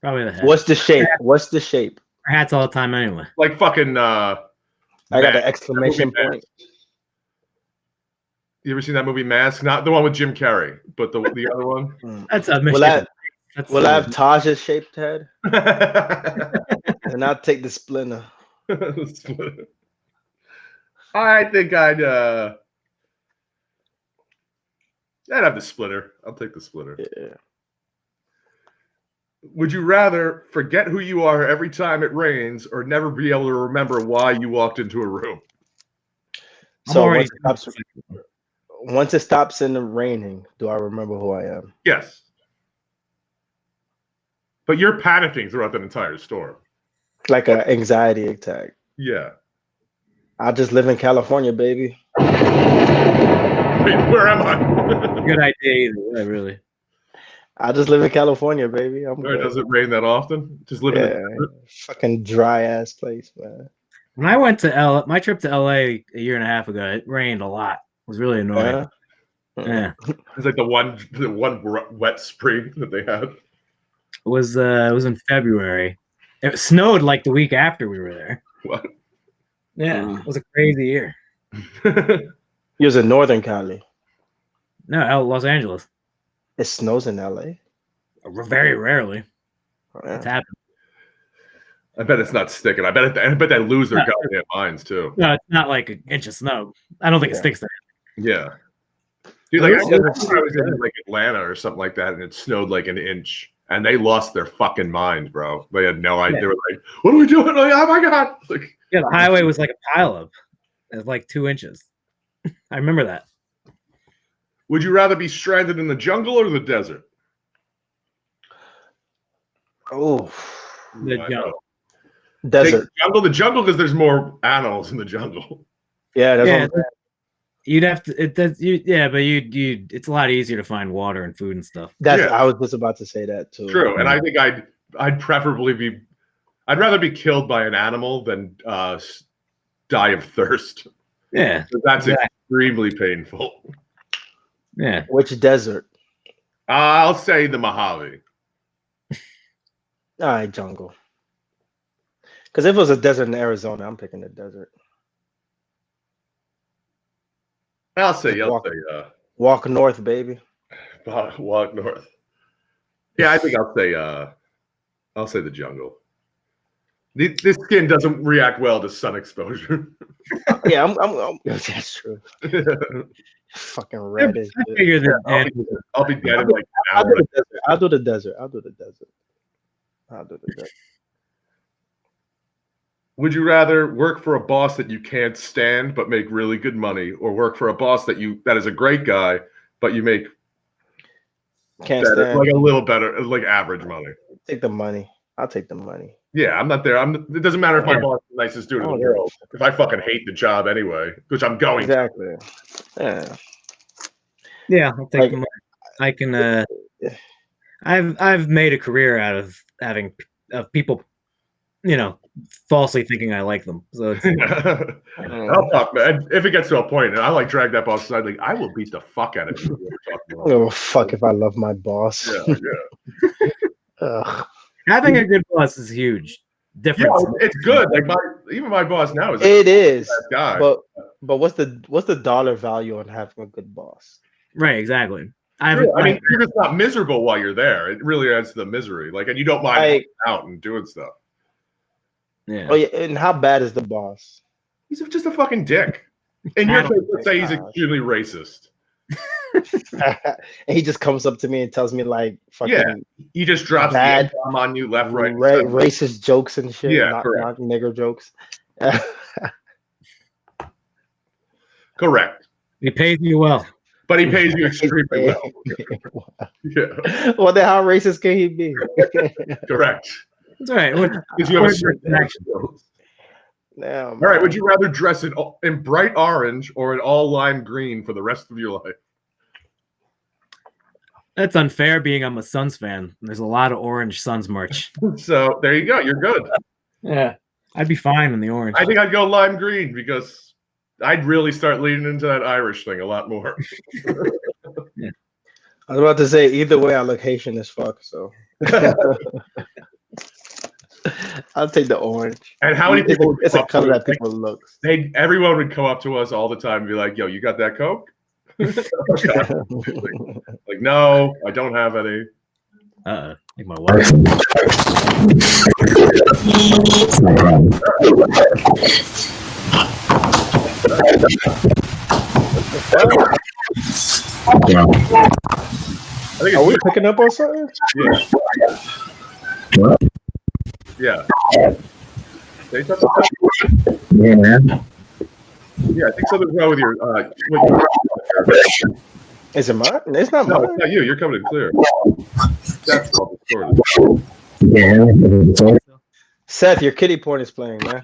Probably the head. What's the shape? What's the shape? Our hats all the time anyway. Like fucking I got Mask. an exclamation That movie point. You ever seen that movie Mask? Not the one with Jim Carrey, but the other one. That's a Will misshapen. I have Taj's shaped head? And I'll take the splinter. I think I'd have the splitter. I'll take the splitter. Yeah. Would you rather forget who you are every time it rains or never be able to remember why you walked into a room? So once it stops in the raining, do I remember who I am? Yes. But you're panicking throughout that entire storm. Like an anxiety attack. Yeah. I just live in California, baby. Wait, where am I? Good idea either way, really. I just live in California, baby. I'm good. Does it rain that often? Just live in the fucking dry ass place, man. When I went to my trip to LA a year and a half ago, it rained a lot. It was really annoying. Yeah. It's like the one wet spring that they had. It was in February. It snowed like the week after we were there. What? Yeah, it was a crazy year. He was in Northern Cali. No, Los Angeles. It snows in LA. Very rarely. Yeah. It's happened. I bet it's not sticking. I bet they lose their goddamn minds too. No, it's not like an inch of snow. I don't think it sticks there. Yeah. Dude, like I was in like Atlanta or something like that, and it snowed like an inch, and they lost their fucking mind, bro. They had no idea. They were like, "What are we doing?" Like, oh my god! Like, yeah, the highway was like a pileup. It was like 2 inches. I remember that. Would you rather be stranded in the jungle or the desert? Oh, The jungle. Desert. The jungle, because there's more animals in the jungle. Yeah, that's you'd have to. But it's a lot easier to find water and food and stuff. I was just about to say that too. True, and I think I'd preferably I'd rather be killed by an animal than die of thirst. Yeah, that's extremely painful. Yeah. Which desert? I'll say the Mojave. All right, jungle. Because if it was a desert in Arizona, I'm picking the desert. I'll say walk north, baby. Walk north. Yeah, I think I'll say the jungle. This skin doesn't react well to sun exposure. Yeah, I'm that's true. Fucking red. I figure that I'll be dead in like an hour. I'll do the desert. Would you rather work for a boss that you can't stand but make really good money, or work for a boss that is a great guy but you make can't stand, like a little better, like average money? Take the money. I'll take the money. Yeah, I'm not there. It doesn't matter if my boss is the nicest dude in the world. If I fucking hate the job anyway, which I'm going exactly. to. Yeah, I'll take the money. I can. I've made a career out of having people, falsely thinking I like them. So it's, I'll talk, man. If it gets to a point, and I like drag that boss aside, like I will beat the fuck out of you. I don't give a fuck if I love my boss. Yeah. Having a good boss is huge. Difference. Yeah, it's good. Like even my boss now is. It is. Guy. But what's the dollar value on having a good boss? Right. Exactly. I mean, you're just not miserable while you're there. It really adds to the misery. Like, and you don't mind hanging out and doing stuff. Yeah. Oh yeah. And how bad is the boss? He's just a fucking dick. In your case, let's say he's extremely racist. And he just comes up to me and tells me like fucking he just drops the bomb on you left, right, racist jokes and shit. Yeah, not nigger jokes. Correct. He pays you well. But he pays you extremely well. Yeah. Well, then how racist can he be? Correct. That's right. Because you have a certain skills. Now, All right. Would you rather dress in bright orange or in all lime green for the rest of your life? That's unfair being I'm a Suns fan. There's a lot of orange Suns merch. So there you go. You're good. Yeah. I'd be fine in the orange. I think I'd go lime green because I'd really start leaning into that Irish thing a lot more. Yeah. I was about to say, either way, I look Haitian as fuck, so. I'll take the orange. And how many people? It's a color that people look. Everyone would come up to us all the time and be like, "Yo, you got that Coke?" Like, no, I don't have any. I think my wife. Are we picking up on something? Yeah. Say something? Yeah, man. Yeah, I think something's wrong with your. Is it mine? It's not No, mine. it's not you. You're coming in clear. That's all the Yeah. Seth, your kitty porn is playing, man.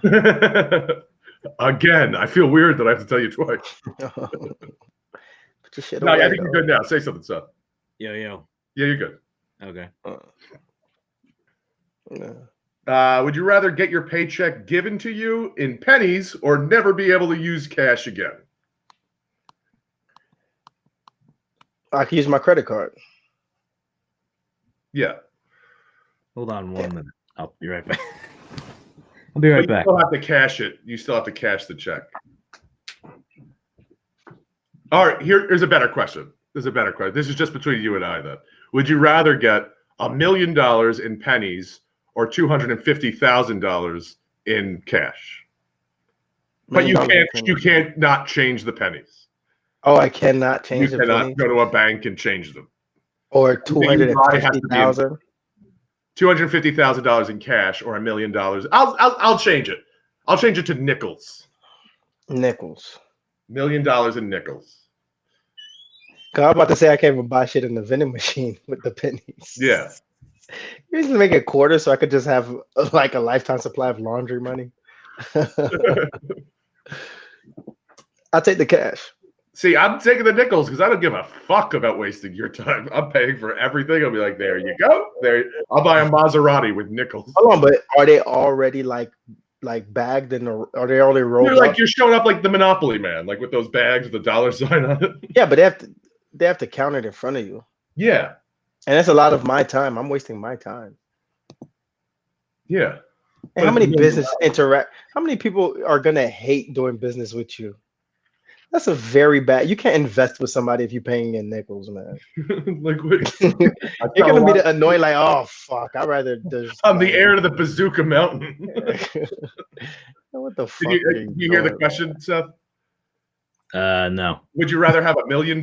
Again, I feel weird that I have to tell you twice. Put your shit No, away, I think you're good now. Say something, Seth. Yo. Yeah, you're good. Okay. Would you rather get your paycheck given to you in pennies or never be able to use cash again? I can use my credit card. Yeah. Hold on 1 minute. I'll be right back. I'll be right back. You still have to cash it. You still have to cash the check. All right, here's a better question. This is just between you and I, then. Would you rather get $1 million in pennies or $250,000 in cash? But you can't not change the pennies. Oh, I cannot change the pennies. You pennies? cannot go to a bank and change them. Or $250,000. $250,000 in cash or $1 million. I'll change it. I'll change it to nickels. Nickels. $1 million in nickels. Cause I'm about to say I can't even buy shit in the vending machine with the pennies. Yeah. You used to make a quarter so I could just have like a lifetime supply of laundry money. I'll take the cash. See, I'm taking the nickels because I don't give a fuck about wasting your time. I'm paying for everything. I'll be like, there you go. I'll buy a Maserati with nickels. Hold on, but are they already like bagged and are they already rolled You're like up? you're showing up like the Monopoly man, like with those bags with the dollar sign on it. Yeah, but they have to count it in front of you. Yeah. And that's a lot of my time. I'm wasting my time. Yeah. And how many how many people are gonna hate doing business with you? That's a very bad. You can't invest with somebody if you're paying in nickels, man. Like what? You're gonna be annoyed, like, oh fuck, I'd rather just. I'm the heir to the Bazooka Mountain. What the fuck? Did you hear the question, Seth? No. Would you rather have $1 million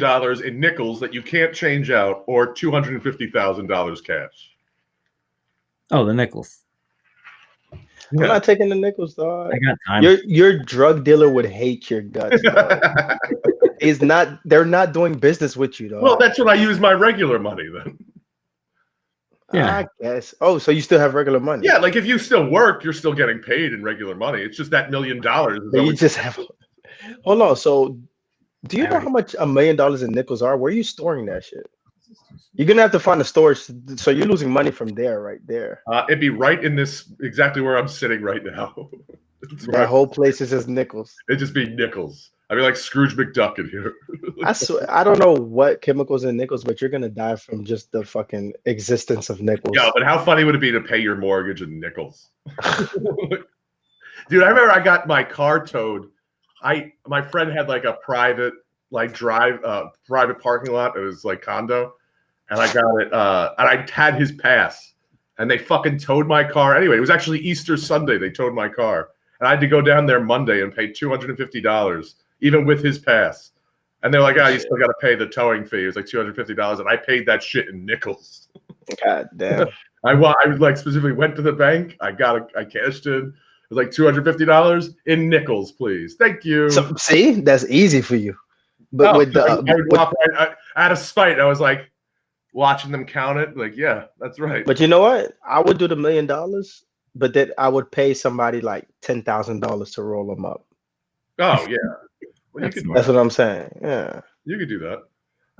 in nickels that you can't change out, or $250,000 cash? Oh, the nickels. I'm not taking the nickels, dog. I got time. Your drug dealer would hate your guts, dog. They're not doing business with you, dog. Well, that's when I use my regular money then. Yeah. I guess. Oh, so you still have regular money? Yeah, like if you still work, you're still getting paid in regular money. It's just that $1 million. You just have. Hold on. So, do you know how much $1 million in nickels are? Where are you storing that shit? You're gonna have to find a storage. So you're losing money from there, right there. It'd be right in this exactly where I'm sitting right now. That whole place is just nickels. It'd just be nickels. I'd be like Scrooge McDuck in here. I swear, I don't know what chemicals in nickels, but you're gonna die from just the fucking existence of nickels. Yeah, but how funny would it be to pay your mortgage in nickels? Dude, I remember I got my car towed. My friend had like a private private parking lot at his like condo, and I got it. And I had his pass, and they fucking towed my car. Anyway, it was actually Easter Sunday. They towed my car, and I had to go down there Monday and pay $250, even with his pass. And they're like, "Oh, you still got to pay the towing fee." It was like $250, and I paid that shit in nickels. God damn. I like specifically went to the bank. I cashed in. It was like $250 in nickels, please. Thank you. So, see, that's easy for you. But with I the would walk right, out of spite. I was like watching them count it. Like, yeah, that's right. but you know what? I would do the $1 million, but then I would pay somebody like $10,000 to roll them up. Oh yeah, well, That's what I'm saying. Yeah, you could do that.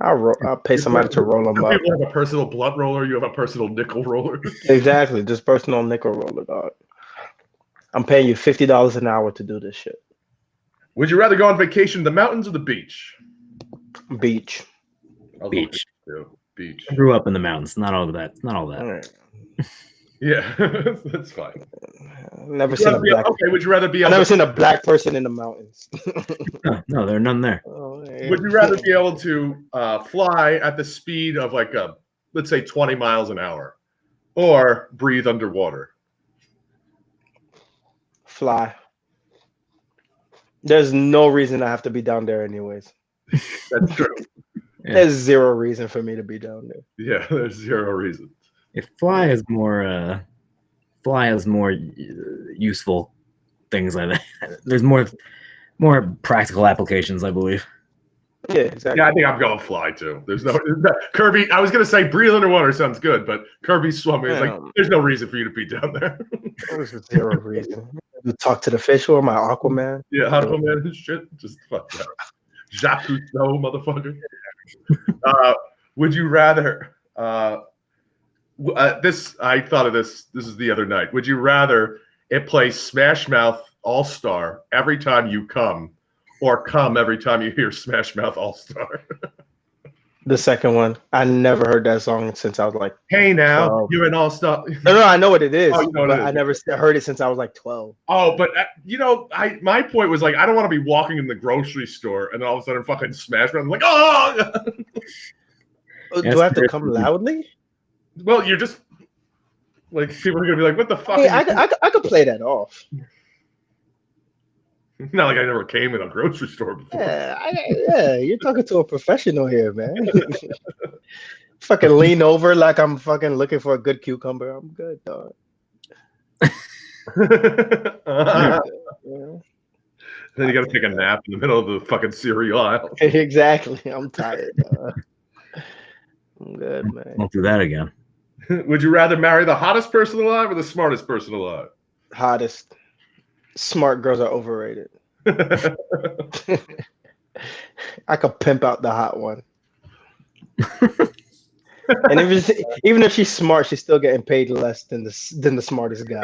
I'll pay somebody to roll them Some up. people have a personal blunt roller. You have a personal nickel roller. Exactly, just personal nickel roller, dog. I'm paying you $50 an hour to do this shit. Would you rather go on vacation to the mountains or the beach? Beach. Beach. Beach. I grew up in the mountains. Not all that. Not all that. Right. Yeah, that's fine. Never seen a black. Okay, would you rather be? I've never seen a black person in the mountains. No, there are none there. Oh, yeah. Would you rather be able to fly at the speed of like let's say 20 miles an hour, or breathe underwater? Fly. There's no reason I have to be down there anyways. That's true. Yeah. There's zero reason for me to be down there. Yeah, there's zero reason. If fly has more useful things like that. There's more practical applications, I believe. Yeah, exactly. Yeah, I think I'm going fly too. There's no Kerby. I was gonna say breathe underwater sounds good, but Kirby swimming is like there's no reason for you to be down there. There's zero reason. You talk to the fish or my Aquaman. Yeah, Aquaman and shit. Just fuck that. Jacques Cousteau, motherfucker. Would you rather? This I thought of this. This is the other night. Would you rather it play Smash Mouth All Star every time you come, or come every time you hear Smash Mouth All Star? The second one. I never heard that song since I was like. Hey now, you're an all star. No, I know what it is, Oh, you know what it is. I never heard it since I was like 12. Oh, but my point was like I don't want to be walking in the grocery store and then all of a sudden fucking Smash Mouth. I'm like, oh. Do I have to come loudly? Well, you're just like people are gonna be like, what the fuck? Hey, I could play that off. Not like I never came in a grocery store before. Yeah, you're talking to a professional here, man. Fucking lean over like I'm fucking looking for a good cucumber. I'm good, dog. Then you got to take a nap in the middle of the fucking cereal aisle. Exactly. I'm tired. I'm good, man. Won't do that again. Would you rather marry the hottest person alive or the smartest person alive? Hottest. Smart girls are overrated. I could pimp out the hot one. And even if she's smart, she's still getting paid less than the smartest guy.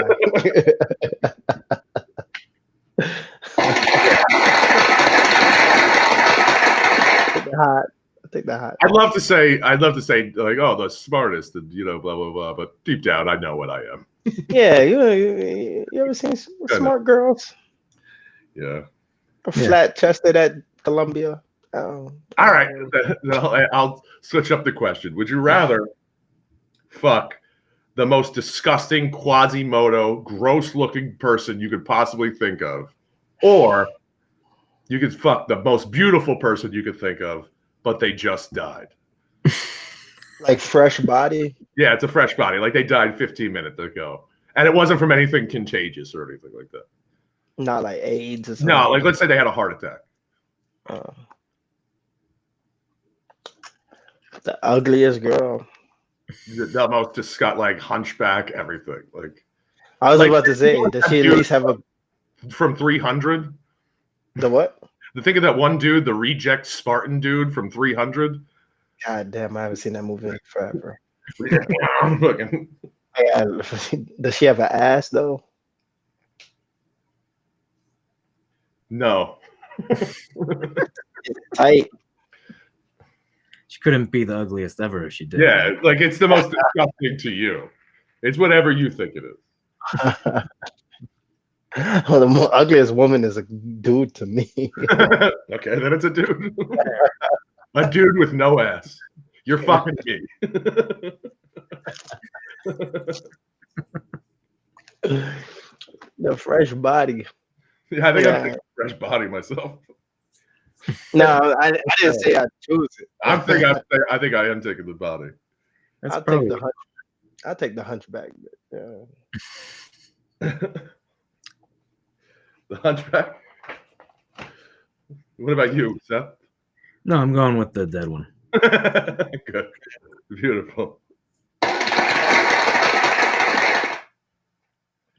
I think the hot. I'd love to say like, oh, the smartest, and blah blah blah. But deep down, I know what I am. Yeah, you ever seen smart girls? Yeah. Flat chested at Columbia. All right, I'll switch up the question. Would you rather fuck the most disgusting Quasimodo, gross-looking person you could possibly think of, or you could fuck the most beautiful person you could think of, but they just died? Like fresh body? Yeah, it's a fresh body. Like they died 15 minutes ago, and it wasn't from anything contagious or anything like that. Not like AIDS or something. No, like let's say they had a heart attack. The ugliest girl. The most disgusting, like hunchback, everything. Like I was about to say, does she at least have a from 300? The what? Think of that one dude, the reject Spartan dude from 300. God damn, I haven't seen that movie in forever. Does she have an ass though? No. It's tight. She couldn't be the ugliest ever if she did. Yeah, like it's the most disgusting to you. It's whatever you think it is. Well, the ugliest woman is a dude to me. Okay, then it's a dude. A dude with no ass. You're fucking me. The fresh body. Yeah, I think I'm thinking fresh body myself. No, I didn't say I choose it. I think I am taking the body. I'll take the hunchback. Yeah. The hunchback. What about you, Seth? No, I'm going with the dead one. Good. Beautiful.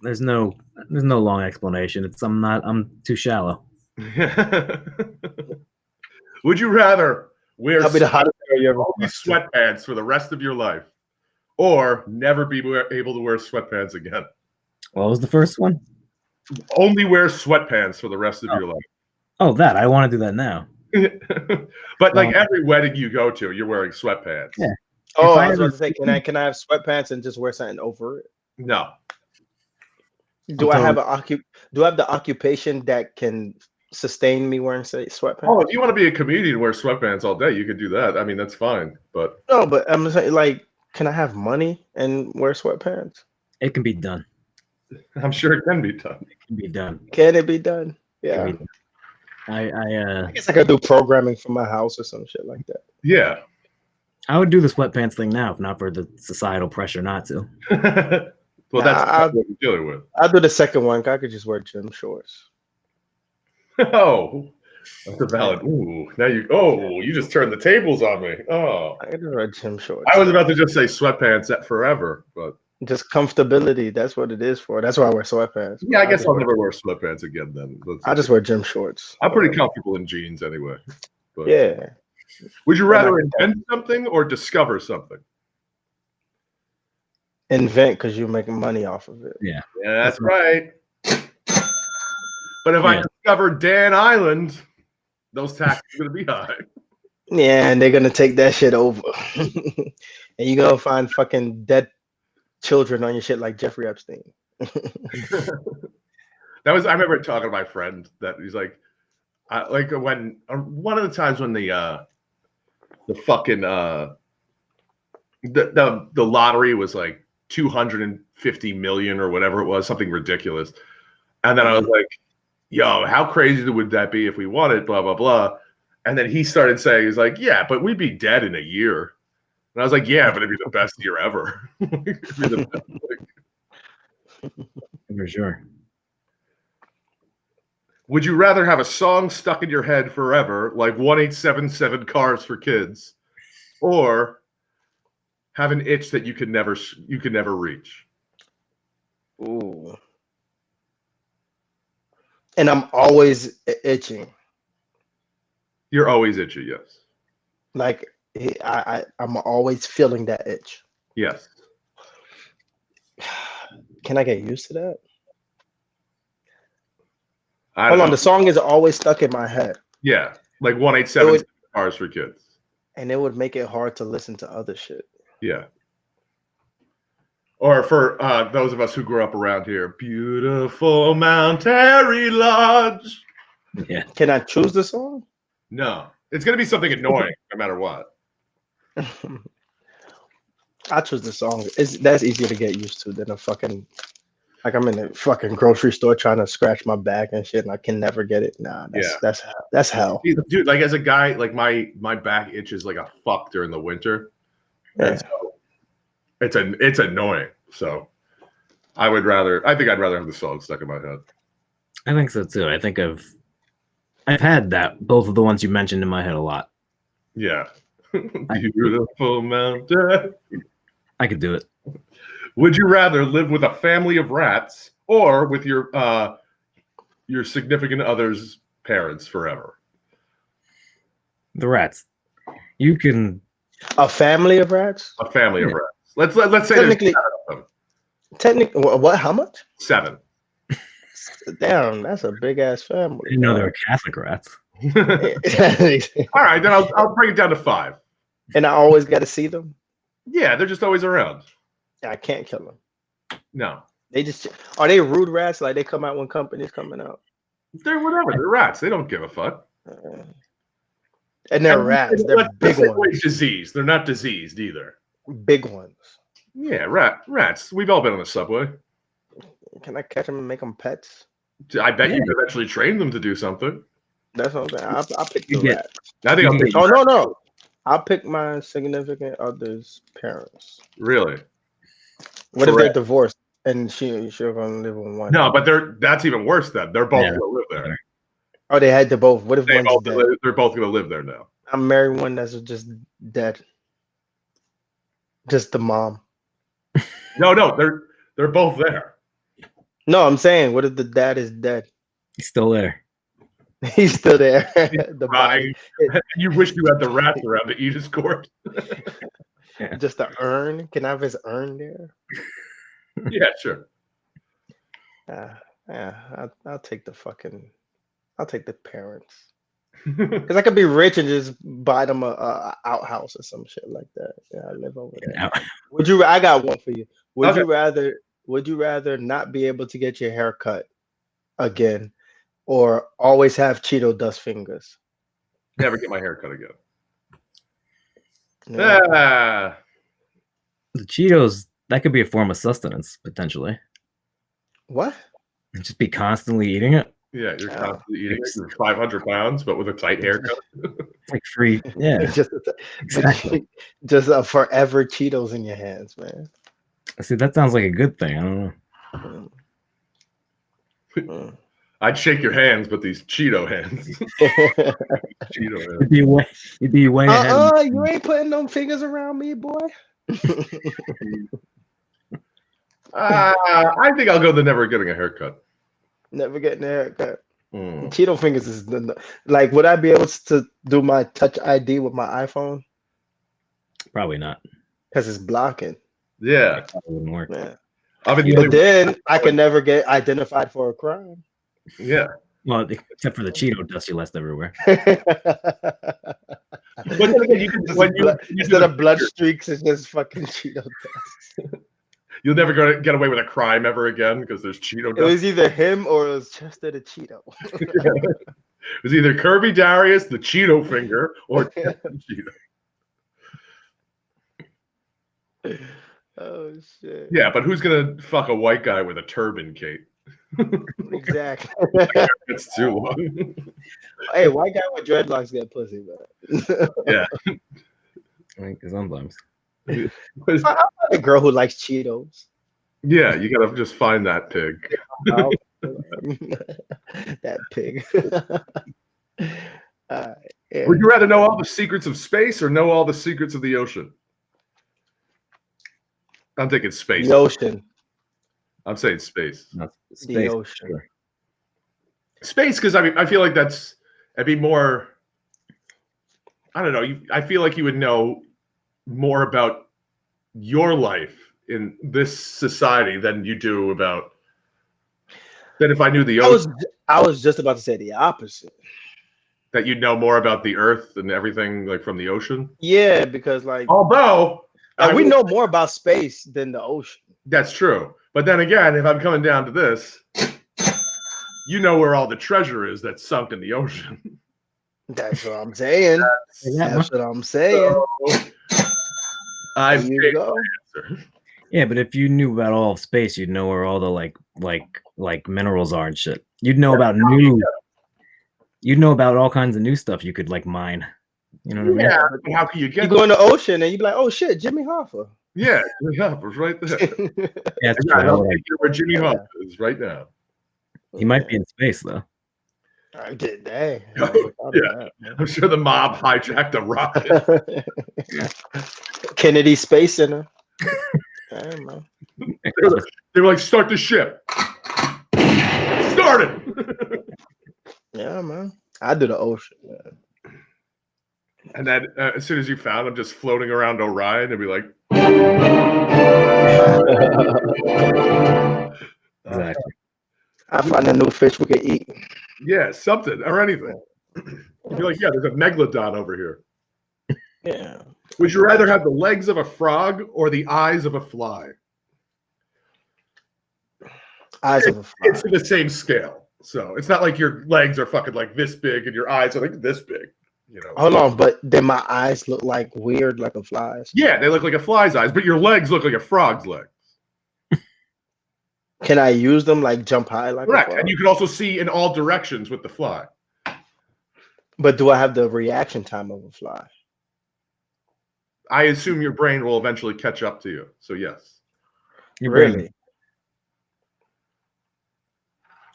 There's no long explanation. I'm too shallow. Would you rather wear That'll be the hottest girl you ever only fucked. sweatpants for the rest of your life, or never be able to wear sweatpants again? What was the first one? Only wear sweatpants for the rest of your life. Oh, that. I want to do that now. But like every wedding you go to, you're wearing sweatpants. Yeah. Oh, If I I was ever- about to say, can I have sweatpants and just wear something over it? No. Do I have the occupation that can sustain me wearing sweatpants? Oh, if you want to be a comedian and wear sweatpants all day, you could do that. I mean, that's fine. But No, but I'm saying, like, can I have money and wear sweatpants? It can be done. I'm sure it can be done. It can be done. Can it be done? It Yeah. can be done. I guess I could do programming for my house or some shit like that. Yeah. I would do the sweatpants thing now if not for the societal pressure not to. Well, that's what you're dealing with. I'll do the second one. I could just wear gym shorts. Oh, that's a valid. Ooh, now you just turned the tables on me. Oh, I could just wear gym shorts. I was about to just say sweatpants forever, but Just comfortability. That's what it is for. That's why I wear sweatpants. yeah, I guess I'll never wear sweatpants again then. I just wear gym shorts. I'm pretty comfortable in jeans anyway. But Yeah. would you rather invent something or discover something? Invent because you're making money off of it. Yeah, that's right. But if I discover Dan Island, those taxes are going to be high. Yeah, and they're gonna take that shit over. And you're gonna find fucking dead children on your shit like Jeffrey Epstein. I remember talking to my friend that he's like when one of the times when the fucking the lottery was like 250 million or whatever it was, something ridiculous. And then I was like, yo, how crazy would that be if we won it, blah, blah, blah. And then he started saying, he's like, yeah, but we'd be dead in a year. And I was like, yeah, but it'd be the best year ever. It'd be the best, For sure. Would you rather have a song stuck in your head forever, like 1877 Cars for Kids, or have an itch that you could never reach? Ooh. And I'm always itching. You're always itchy, yes. Like I'm always feeling that itch. Yes. Can I get used to that? I Hold don't on, know. the song is always stuck in my head. Yeah, like 1877 Cars for Kids. And it would make it hard to listen to other shit. Yeah. Or for those of us who grew up around here, beautiful Mount Airy Lodge. Yeah. Can I choose the song? No, it's going to be something annoying no matter what. I choose the song. That's easier to get used to than a fucking, like I'm in a fucking grocery store trying to scratch my back and shit and I can never get it. Nah, that's hell. Dude, like as a guy, like my back itches like a fuck during the winter. Yeah. And so it's annoying. So I think I'd rather have the song stuck in my head. I think so too. I think I've had both of the ones you mentioned in my head a lot. Yeah. Beautiful mountain. I could do it. Would you rather live with a family of rats or with your significant other's parents forever? The rats. You can. A family of rats? A family of rats. Let's say there's 7 of them. Technically, what? How much? 7. Damn, that's a big ass family. You know they're Catholic rats. All right, then I'll bring it down to 5. And I always got to see them. Yeah, they're just always around. I can't kill them. No, Are they rude rats? Like they come out when company's coming out? they're whatever. They're rats. They don't give a fuck. And they're rats. They're big ones. Diseased. They're not diseased either. Big ones. Yeah, rats. We've all been on the subway. Can I catch them and make them pets? I bet you could eventually train them to do something. That's what I'm saying. I'll pick the rat. I think I'll pick. Oh no. I'll pick my significant other's parents. Really? What if they're divorced and she's gonna live with one? No, but that's even worse. Then they're both gonna live there. Oh, they had to both. What if one's dead? They're both gonna live there now. I'm marrying one that's just dead. Just the mom. No, they're both there. No, I'm saying, what if the dad is dead? He's still there. He's still there. The body, You wish you had the rats around to eat his corpse. just the urn. Can I have his urn there? Yeah, sure. I'll take the parents. Because I could be rich and just buy them a outhouse or some shit like that. Yeah, I live over there. I got one for you. Would you rather not be able to get your hair cut again, or always have Cheeto dust fingers? Never get my hair cut again. Yeah. The Cheetos, that could be a form of sustenance, potentially. What? Just be constantly eating it. Yeah, you're constantly eating it. You're 500 pounds, but with a tight haircut. It's like free. Yeah. Exactly. Just forever Cheetos in your hands, man. See, that sounds like a good thing. I don't know. I'd shake your hands, but these Cheeto hands. Cheeto hands. You'd be way ahead. You ain't putting them fingers around me, boy. I think I'll go the never getting a haircut. Never getting a haircut. Cheeto fingers is like. Would I be able to do my Touch ID with my iPhone? Probably not, because it's blocking. Yeah, that wouldn't work. Yeah. But then I can never get identified for a crime. Yeah. Well, except for the Cheeto dust you left everywhere. But then again, you can instead of blood streaks, it's just fucking Cheeto dust. You'll never get away with a crime ever again because there's Cheeto dust. It was either him or it was Chester the Cheeto. It was either Kerby Darius, the Cheeto finger, or Cheeto. Oh shit. Yeah, but who's gonna fuck a white guy with a turban, Kate? Exactly. It's too long. Hey, white guy with dreadlocks get pussy, man. Yeah. I think sometimes. I'm a girl who likes Cheetos. Yeah, you gotta just find that pig. That pig. Yeah. Would you rather know all the secrets of space or know all the secrets of the ocean? I'm thinking space. The ocean. I'm saying space. Space. The ocean. Sure. Space, because I feel like that'd be more. I don't know. I feel like you would know more about your life in this society than you do about. Than if I knew the ocean. I was just about to say the opposite. That you'd know more about the Earth and everything, like from the ocean. Yeah, because although we know more about space than the ocean. That's true. But then again, if I'm coming down to this, you know where all the treasure is that's sunk in the ocean. That's what I'm saying. That's what I'm saying. I've you go. Yeah, but if you knew about all of space, you'd know where all the like minerals are and shit. You'd know about You'd know about all kinds of new stuff you could like mine. You know what I mean? Yeah. But how can you get? You go in the ocean and you'd be like, "Oh shit, Jimmy Hoffa." Yeah, Jimmy Hoffa's right there. Yeah, I'll take you where Jimmy Hoffa is right now. He might be in space though. I did that. Yeah, I'm sure the mob hijacked a rocket. Kennedy Space Center. They were like, "Start the ship." Start it. Yeah, man. I do the ocean, man. And then as soon as you found them just floating around Orion, it'd be like, Exactly. I find a new fish we could eat. Yeah, something or anything. You'd be like, yeah, there's a megalodon over here. Yeah. Would you rather have the legs of a frog or the eyes of a fly? Eyes of a fly. It's to the same scale. So it's not like your legs are fucking like this big and your eyes are like this big. You know. Hold on, but then my eyes look like weird, like a fly's. Yeah, they look like a fly's eyes, but your legs look like a frog's legs. Can I use them like jump high like Correct. a frog? And you can also see in all directions with the fly. But do I have the reaction time of a fly? I assume your brain will eventually catch up to you. So yes. Really?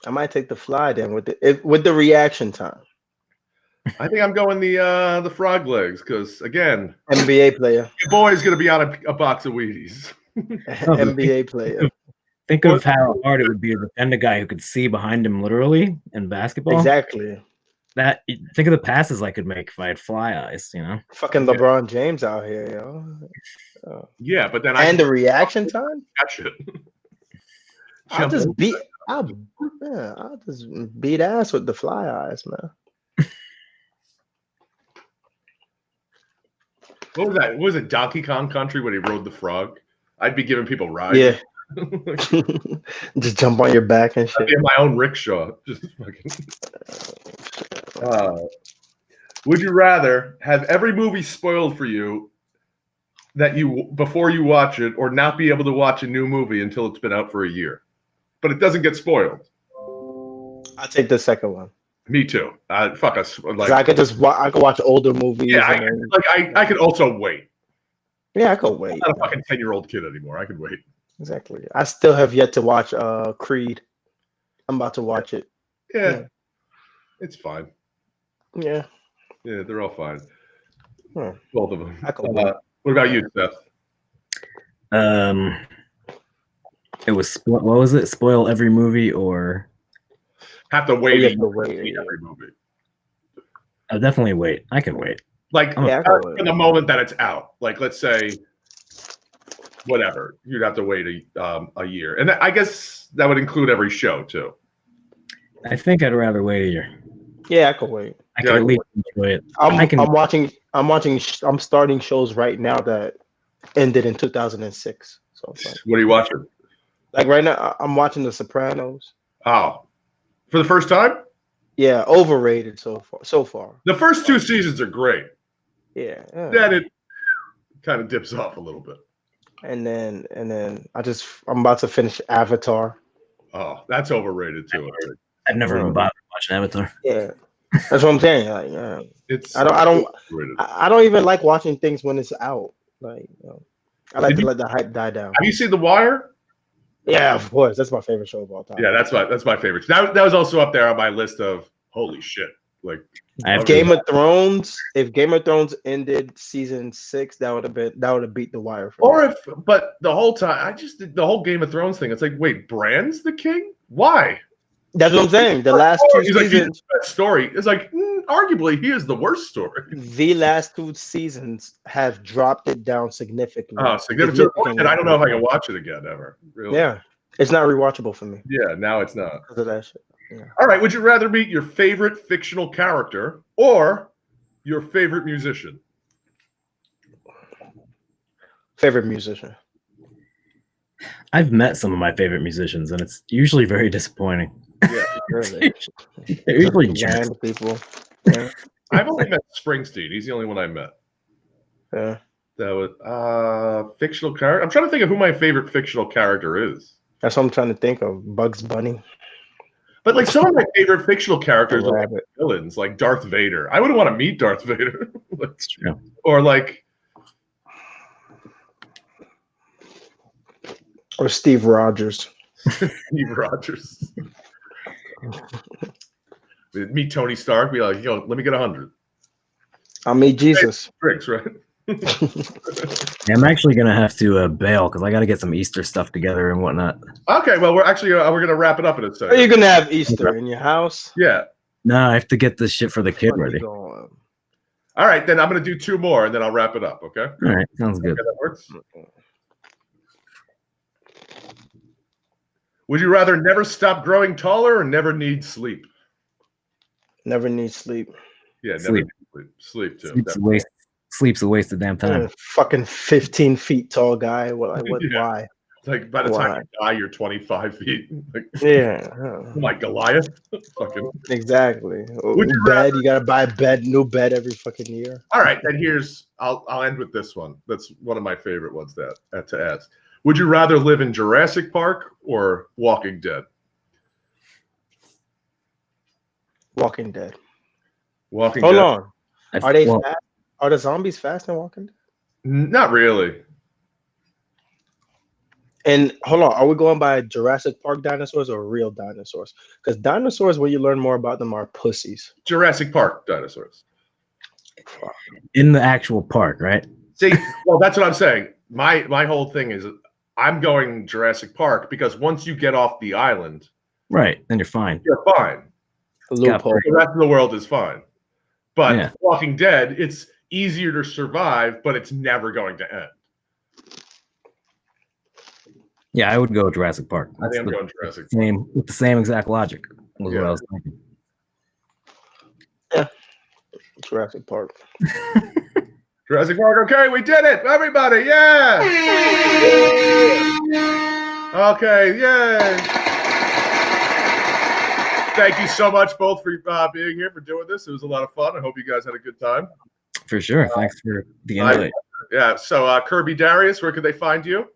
I might take the fly then with the reaction time. I think I'm going the frog legs because again, NBA player. your boy's gonna be on a box of Wheaties. NBA player. Think of how hard it would be to defend a guy who could see behind him literally in basketball. Exactly. Think of the passes I could make if I had fly eyes, you know? Fucking LeBron James out here, yo. Yeah, but then And the reaction time? catch it. I'll just beat ass with the fly eyes, man. What was that? What was it? Donkey Kong Country when he rode the frog? I'd be giving people rides. Yeah. Just jump on your back and I'd shit. be in my own rickshaw. Just fucking. Would you rather have every movie spoiled for you before you watch it, or not be able to watch a new movie until it's been out for a year, but it doesn't get spoiled? I'll take the second one. Me too. Fuck us. Like I could watch older movies. yeah, I could also wait. Yeah, I could wait. I'm not a fucking 10-year-old kid anymore. I could wait. Exactly. I still have yet to watch Creed. I'm about to watch it. Yeah. It's fine. Yeah. Yeah, they're all fine. Hmm. Both of them. I could wait. What about you, Seth? It was what was it? Spoil every movie or Have to wait. You a have to year to wait, see yeah. every movie. I'll definitely wait. I can wait. Like Yeah, I could wait. from the moment that it's out. Like let's say, whatever, you'd have to wait a year, and I guess that would include every show too. I think I'd rather wait a year. Yeah, I could wait. I can at least enjoy it. I'm starting shows right now that ended in 2006. So it's What are you watching? like right now, I'm watching The Sopranos. Oh, for the first time? Yeah, overrated so far. The first 2 seasons are great. Yeah. Then it kind of dips off a little bit. And then I'm about to finish Avatar. Oh, that's overrated too. I think. I've never even bothered watching Avatar. Yeah, that's what I'm saying. Like, It's I don't overrated. I don't even like watching things when it's out. Like, I like to let the hype die down. Have you seen The Wire? Yeah, of course. That's my favorite show of all time. Yeah, that's my favorite. That was also up there on my list of holy shit. Like I've Game of Thrones. If Game of Thrones ended season 6, that would have beat The Wire. But the whole time, the whole Game of Thrones thing. It's like, wait, Bran's the king? Why? That's what I'm saying. The last 2 He's like, seasons. he's the best story. It's like, arguably, he is the worst story. The last 2 seasons have dropped it down significantly. Oh, significant to the point that I don't know if I can watch it again ever. Really. Yeah, it's not rewatchable for me Yeah, now it's not. because of that shit. Yeah. All right. Would you rather meet your favorite fictional character or your favorite musician? Favorite musician. I've met some of my favorite musicians, and it's usually very disappointing. Yeah. Really? They're usually jerks. Random people. Yeah. I've only met Springsteen. He's the only one I met. Yeah. That was fictional character. I'm trying to think of who my favorite fictional character is. That's what I'm trying to think of. Bugs Bunny. But like some of my favorite fictional characters are like Rabbit. villains, like Darth Vader. I wouldn't want to meet Darth Vader. That's true. Or like Or Steve Rogers. Steve Rogers. Meet Tony Stark. Be like, yo, let me get 100 I'll meet Jesus. drinks, right? Yeah, I'm actually gonna have to bail because I got to get some Easter stuff together and whatnot. Okay, well, we're actually we're gonna wrap it up in a Are second. you gonna have Easter in your house? Yeah. No, I have to get this shit for the kid ready. All right, then I'm gonna do 2 more and then I'll wrap it up. Okay. All right, sounds good. Okay, that works. Would you rather never stop growing taller or never need sleep? Never need sleep. Yeah, never Sleep. need sleep. Sleep too. Sleep's a waste of damn time. Fucking 15 feet tall guy. What? Yeah. Why? Like by the time you die, you're 25 feet. Like, Yeah. oh my Goliath. Fucking. Exactly. Would you Bed. You gotta buy new bed every fucking year. All right, then I'll end with this one. That's one of my favorite ones to ask. Would you rather live in Jurassic Park or Walking Dead? Walking Dead. Walking Hold Dead. on. Are they fast? Are the zombies fast in Walking Dead? Not really. And hold on, are we going by Jurassic Park dinosaurs or real dinosaurs? Because dinosaurs, where you learn more about them, are pussies. Jurassic Park dinosaurs. In the actual park, right? See, well, that's what I'm saying. My whole thing is I'm going Jurassic Park because once you get off the island, right, then you're fine. You're fine. Loophole. The rest of the world is fine. But Yeah. Walking Dead, it's easier to survive, but it's never going to end. Yeah, I would go Jurassic Park. I think I'm going Jurassic Park. With the same exact logic was what Yeah. I was thinking. Yeah. Jurassic Park. Jurassic Park. Okay, we did it. Everybody, yeah. Okay, yay. Thank you so much both for being here, for doing this. It was a lot of fun. I hope you guys had a good time. For sure. Thanks for the invite. Yeah, so Kerby Darius, where could they find you?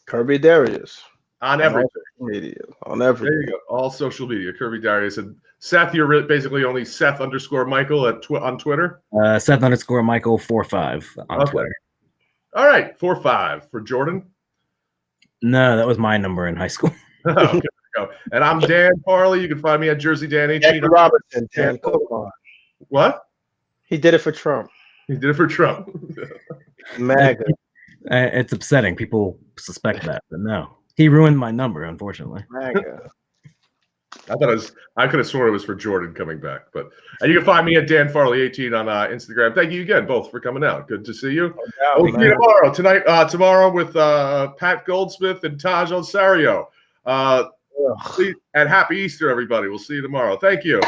Kerby Darius. On everything. Media. On everything. There you go. All social media. Kerby Darius. And Seth, you're basically only Seth_Michael on Twitter? Seth_Michael45 on Twitter. All right. 45 for Jordan. No, that was my number in high school. Okay. And I'm Dan Farley. You can find me at Jersey Dan 18. Jackie Robinson, Dan. Come on. What? He did it for Trump. He did it for Trump. MAGA. It's upsetting. People suspect that, but no. He ruined my number, unfortunately. MAGA. I could have sworn it was for Jordan coming back. But you can find me at Dan Farley 18 on Instagram. Thank you again both for coming out. Good to see you. We'll see you tomorrow with Pat Goldsmith and Taj Onsario. And happy Easter, everybody. We'll see you tomorrow. Thank you.